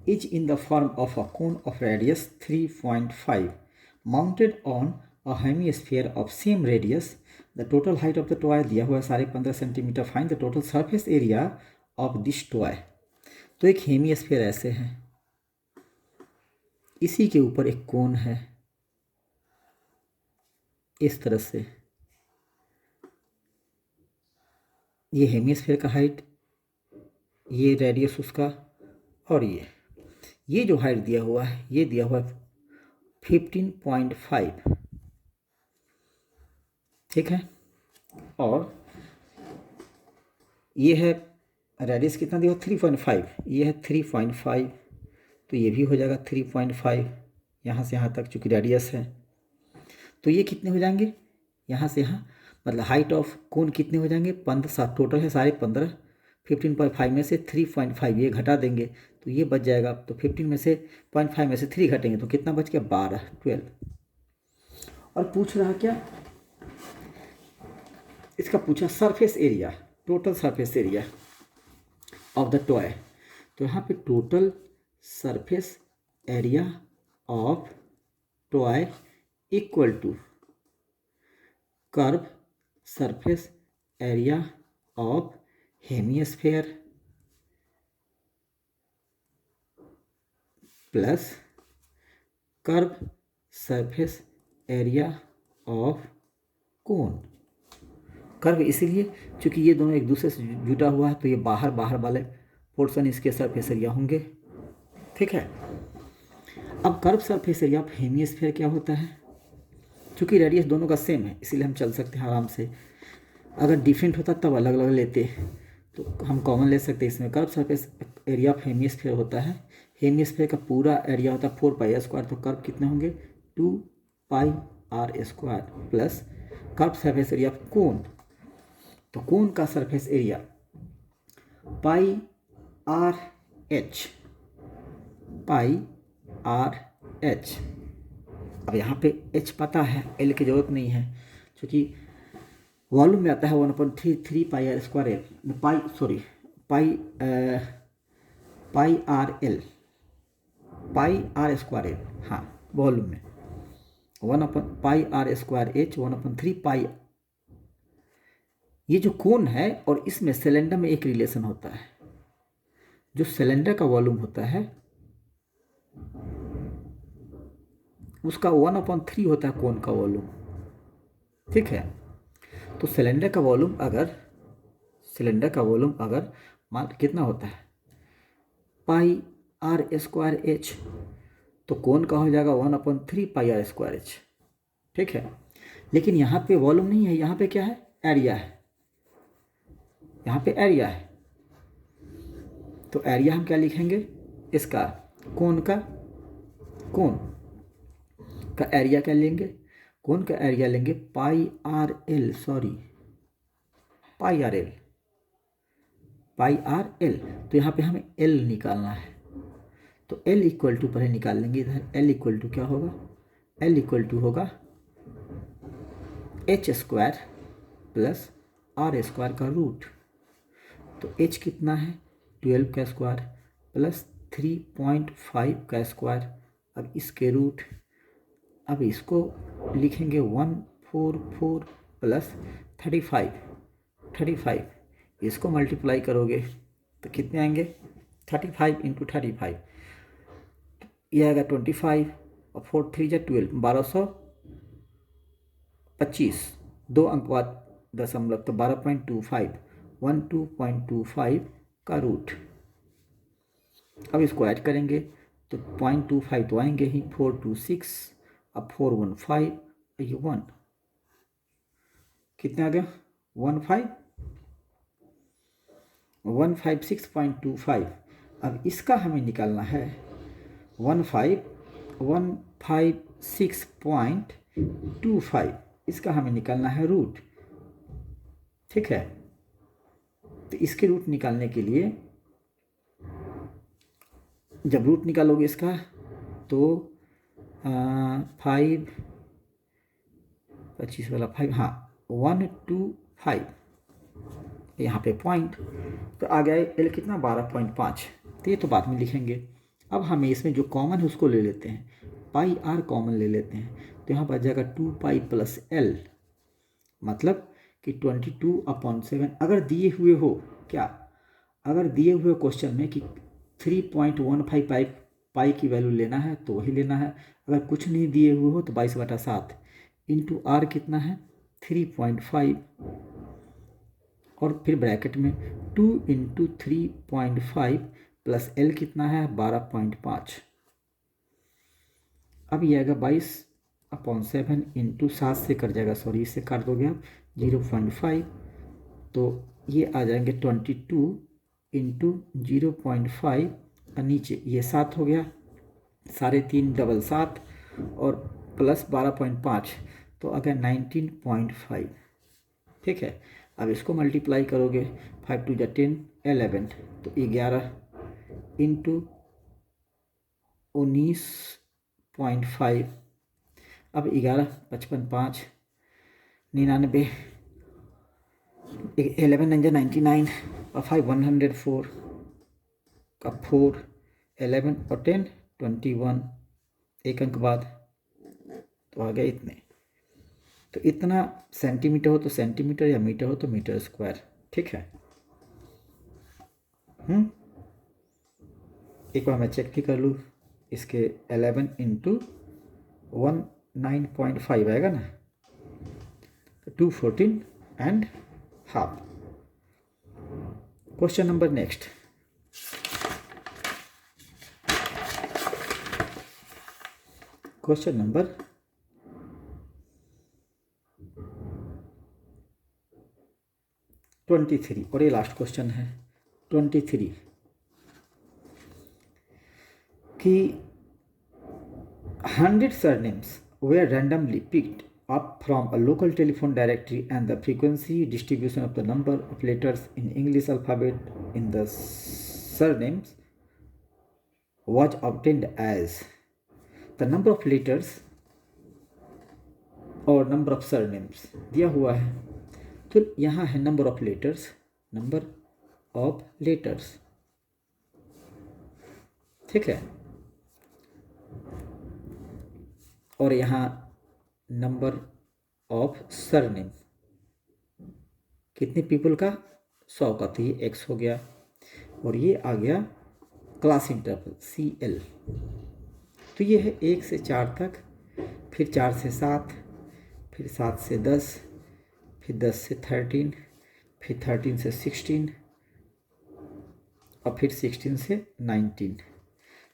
is in the form of a cone of radius 3.5 mounted on a hemisphere of same radius. The total height of the toy दिया हुआ है 15.5 centimetre. Find the total surface area of this toy. तो एक hemisphere ऐसे है, इसी के ऊपर एक कोन है इस तरह से, ये हेमिस्फीयर का हाइट, ये रेडियस उसका, और ये जो हाइट दिया हुआ है ये दिया हुआ है 15.5। ठीक है, और ये है रेडियस कितना दिया 3.5, ये है 3.5, तो ये भी हो जाएगा 3.5 यहाँ से यहाँ तक, चूँकि रेडियस है। तो ये कितने हो जाएंगे यहाँ से यहाँ, मतलब हाइट ऑफ कोन कितने हो जाएंगे 15, टोटल है सारे 15, 15.5 में से 3.5 ये घटा देंगे तो ये बच जाएगा। तो 15 में से 0.5 में से 3 घटेंगे तो कितना बच गया 12। और पूछ रहा क्या, इसका पूछा surface area, total surface area of the toy. तो यहाँ पे total surface area of toy equal to curve surface area of hemisphere plus curve surface area of cone. Curve इसीलिए क्योंकि ये दोनों एक दूसरे से जुटा हुआ है तो ये बाहर वाले पोर्शन इसके सरफेस एरिया होंगे। ठीक है, अब curve surface area of hemisphere क्या होता है, क्योंकि रेडियस दोनों का सेम है इसीलिए हम चल सकते हैं आराम से। अगर डिफरेंट होता तब अलग अलग लेते तो हम कॉमन ले सकते हैं। इसमें curve surface area of hemisphere होता है, हेमिस्फीयर का पूरा एरिया होता है 4πr² तो कर्व कितने होंगे 2πr² plus curve surface area of कोन। तो कोन का सरफेस एरिया πRh। अब यहाँ पे h पता है, l की जरूरत नहीं है क्योंकि वॉल्यूम में आता है 1/3 πr²l πr²l हाँ वॉल्यूम में 1/πr²h 1/3 पाई। ये जो कोन है और इसमें सिलेंडर में एक रिलेशन होता है, जो सिलेंडर का वॉल्यूम होता है उसका 1/3 होता है कोन का वॉल्यूम। ठीक है, तो सिलेंडर का वॉल्यूम अगर मान कितना होता है πr²h तो कोन का हो जाएगा 1/3 πr²h। ठीक है, लेकिन यहाँ पे वॉल्यूम नहीं है, यहाँ पे क्या है एरिया है, यहाँ पे एरिया है। तो एरिया हम क्या लिखेंगे इसका कोन का एरिया क्या लेंगे, कोन का एरिया लेंगे πrl। तो यहाँ पे हमें l निकालना है तो l इक्वल टू पहले निकाल लेंगे इधर। l इक्वल टू क्या होगा, l इक्वल टू होगा h² प्लस r² का रूट। तो h कितना है 12 का स्क्वायर प्लस 3.5 का स्क्वायर। अब इसके रूट, अब इसको लिखेंगे 144 प्लस 35। इसको मल्टीप्लाई करोगे तो कितने आएंगे 35 × 35 ये आएगा 25 और 4 3 जा 12 1225 2 अंक बाद दशमलव तो 12.25 का रूट। अब इसको ऐड करेंगे तो 0.25 तो आएंगे ही 426 अब 415 ये 1 कितना आ गया 156.25। अब इसका हमें निकालना है 156.25 इसका हमें निकालना है रूट। ठीक है, तो इसके रूट निकालने के लिए जब रूट निकालोगे इसका तो 5 25 वाला 5 हाँ 125 यहाँ पे पॉइंट तो आ गया एल कितना 12.5। तो ये तो बाद में लिखेंगे। अब हमें इसमें जो कॉमन है उसको ले लेते हैं, πr कॉमन ले लेते हैं तो यहाँ बच जाएगा 2π प्लस l मतलब कि 22/7। अगर दिए हुए हो क्या, अगर दिए हुए क्वेश्चन में कि 3.15 पाई की वैल्यू लेना है तो वही लेना है। अगर कुछ नहीं दिए हुए हो तो 22/7 इंटू r कितना है 3.5 और फिर ब्रैकेट में 2 × 3.5 प्लस l कितना है 12.5। अब ये आएगा 22/7 इंटू 7 से कट जाएगा, सॉरी इससे काट दोगे आप 0.5 तो ये आ जाएंगे 22 × 0.5 और नीचे ये 7 हो गया 3.5 डबल 7 और प्लस 12.5 तो आ गया 19.5। ठीक है, अब इसको मल्टीप्लाई करोगे 5 × 2 = 10 11, तो 11 इंटू 19.5। अब 11 55 5 99, 11 9 99 और 5 104 का 4, 11 और 10 21, एक अंक बाद तो आ गया इतने। तो इतना सेंटीमीटर हो तो सेंटीमीटर या मीटर हो तो मीटर स्क्वायर। ठीक है। एक बार मैं चेक भी कर लूँ, इसके 11 इंटू 19.5 आएगा ना, 214 and half. Question number next. Question number 23 और ये लास्ट क्वेश्चन है 23 कि 100 surnames were randomly picked up from a local telephone directory and the frequency distribution of the number of letters in English alphabet in the surnames was obtained as the number of letters और number of surnames दिया हुआ है। तो यहाँ है number of letters, number of letters। ठीक है। और यहाँ नंबर ऑफ सरनेम कितने पीपल का, 100 का, तो ये x हो गया और ये आ गया क्लास इंटरवल CL। तो ये है 1 से 4 तक, फिर 4 से 7, फिर 7 से 10, फिर 10 से 13, फिर 13 से 16 और फिर 16 से 19।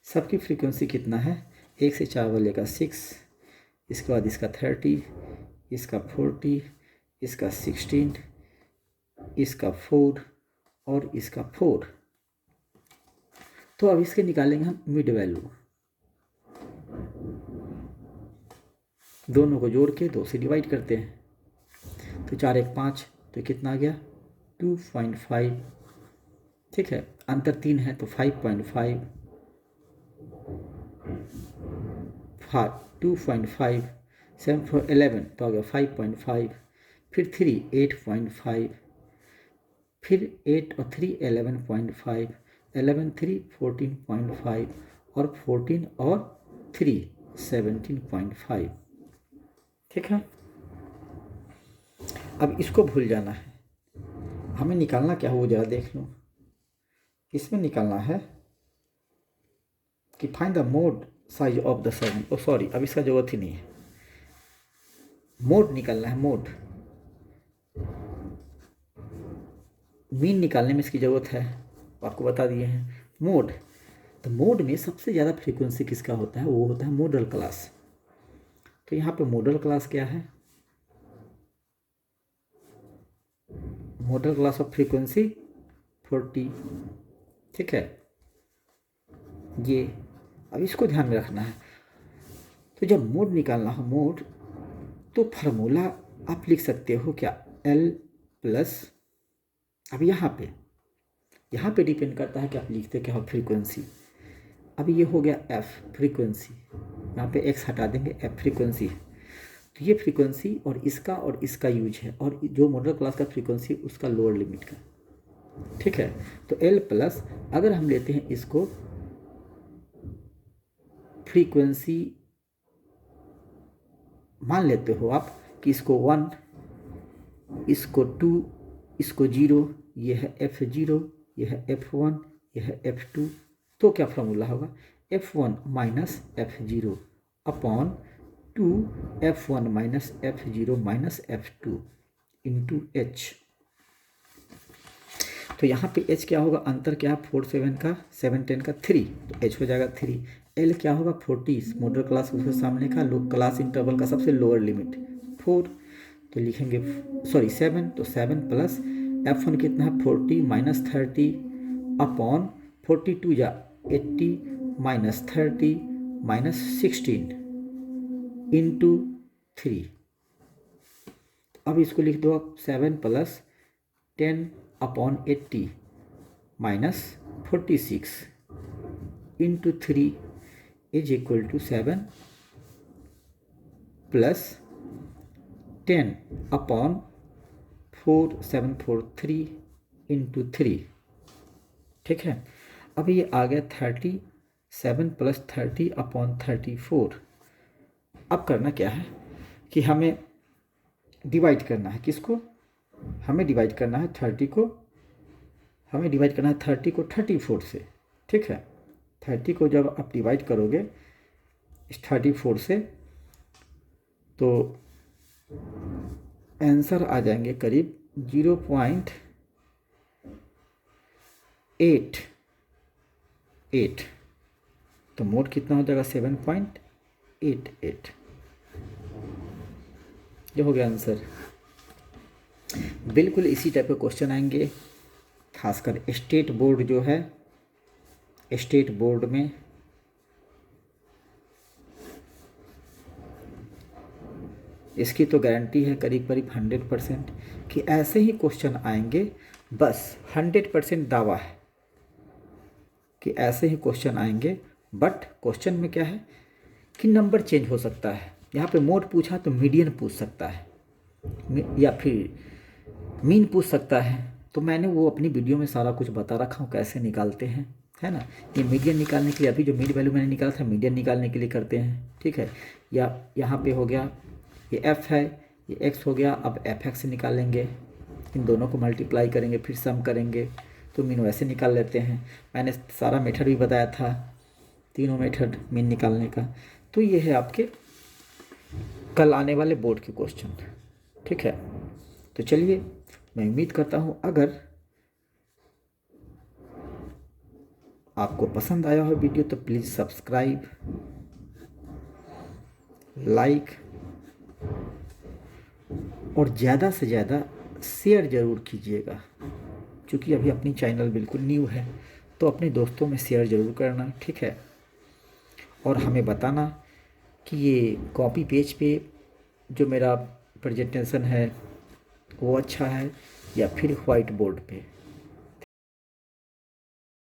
सबकी फ्रीक्वेंसी कितना है, 1 से 4 वाले का 6, इसके बाद इसका 30, इसका 40, इसका 16, इसका 4 और इसका 4। तो अब इसके निकालेंगे हम मिड वैल्यू, दोनों को जोड़ के 2 से डिवाइड करते हैं। तो 4 1 5, तो कितना आ गया 2.5। ठीक है। अंतर 3 है तो 5.5, 2.5, 7 4 11 तो आ गया 5.5, फिर 3 8.5, फिर 8 और 3 11.5, 11 3 14.5 और 14 और 3 17.5। ठीक है। अब इसको भूल जाना है, हमें निकालना क्या हो वो जरा देख लो। इसमें निकालना है कि find the mode size of the surname. Oh sorry, अब इसका जरूरत ही नहीं है, मोड निकालना है। मोड, मीन निकालने में इसकी ज़रूरत है, आपको बता दिए हैं। मोड, तो मोड में सबसे ज़्यादा फ्रीक्वेंसी किसका होता है, वो होता है मॉडल क्लास। तो यहाँ पे मॉडल क्लास क्या है, मॉडल क्लास ऑफ फ्रीक्वेंसी 40। ठीक है। ये अब इसको ध्यान में रखना है। तो जब मोड निकालना हो, मोड, तो फार्मूला आप लिख सकते हो क्या, L प्लस, अब यहाँ पे डिपेंड करता है कि आप लिखते क्या हो, फ्रीक्वेंसी। अब ये हो गया F फ्रीक्वेंसी, यहाँ पे X हटा देंगे, F फ्रीक्वेंसी। तो ये फ्रीक्वेंसी और इसका यूज है, और जो मॉडल क्लास का फ्रीक्वेंसी उसका लोअर लिमिट का। ठीक है। तो L प्लस, अगर हम लेते हैं इसको फ्रीक्वेंसी, मान लेते हो आप कि इसको 1, इसको 2, इसको 0, ये है F0, ये है F1, ये है F2। तो क्या फॉर्मूला होगा, F1 minus F0 upon 2 F1 minus F0 minus F2 into H। तो यहाँ पे H क्या होगा, अंतर क्या है 4 7 का 7 10 का 3, तो H हो जाएगा 3। L क्या होगा 40, मॉडल क्लास उसके सामने का क्लास इंटरवल का सबसे लोअर लिमिट 4, तो लिखेंगे सॉरी 7, तो 7 प्लस F1 कितना है 40 माइनस 30 अपॉन 42 या 80 माइनस 30 माइनस 16 इंटू 3। अब इसको लिख दो आप 7 plus 10 upon 80 minus 46 into 3 is equal to 7 plus 10 upon 4743 into 3। ठीक है, अब ये आ गया 37 प्लस 30 अपॉन 34। अब करना क्या है कि हमें डिवाइड करना है, किसको, हमें डिवाइड करना है 30 को, हमें डिवाइड करना है 30 को 34 से। ठीक है, 30 को जब आप डिवाइड करोगे इस 34 से तो आंसर आ जाएंगे करीब 0.88। तो मोड कितना हो जाएगा 7.88। ये हो गया आंसर। बिल्कुल इसी टाइप के क्वेश्चन आएंगे, खासकर स्टेट बोर्ड जो है, स्टेट बोर्ड में इसकी तो गारंटी है करीब करीब 100% कि ऐसे ही क्वेश्चन आएंगे। बस 100% दावा है कि ऐसे ही क्वेश्चन आएंगे। बट क्वेश्चन में क्या है कि नंबर चेंज हो सकता है। यहाँ पे मोड पूछा तो मीडियन पूछ सकता है या फिर मीन पूछ सकता है। तो मैंने वो अपनी वीडियो में सारा कुछ बता रखा हूँ कैसे निकालते हैं, है ना। ये मीडियन निकालने के लिए, अभी जो मिड वैल्यू मैंने निकाला था मीडियन निकालने के लिए करते हैं। ठीक है, या यहाँ पे हो गया ये f है, ये x हो गया। अब fx से निकालेंगे, इन दोनों को मल्टीप्लाई करेंगे, फिर सम करेंगे तो मीन वैसे निकाल लेते हैं। मैंने सारा मेथड भी बताया था, तीनों मेथड मीन निकालने का। तो ये है आपके कल आने वाले बोर्ड के क्वेश्चन। ठीक है, तो चलिए, मैं उम्मीद करता हूँ अगर आपको पसंद आया हो वीडियो तो प्लीज़ सब्सक्राइब, लाइक और ज़्यादा से ज़्यादा शेयर ज़रूर कीजिएगा। क्योंकि अभी अपनी चैनल बिल्कुल न्यू है, तो अपने दोस्तों में शेयर ज़रूर करना। ठीक है, और हमें बताना कि ये कॉपी पेज पे जो मेरा प्रेजेंटेशन है वो अच्छा है या फिर वाइट बोर्ड पे।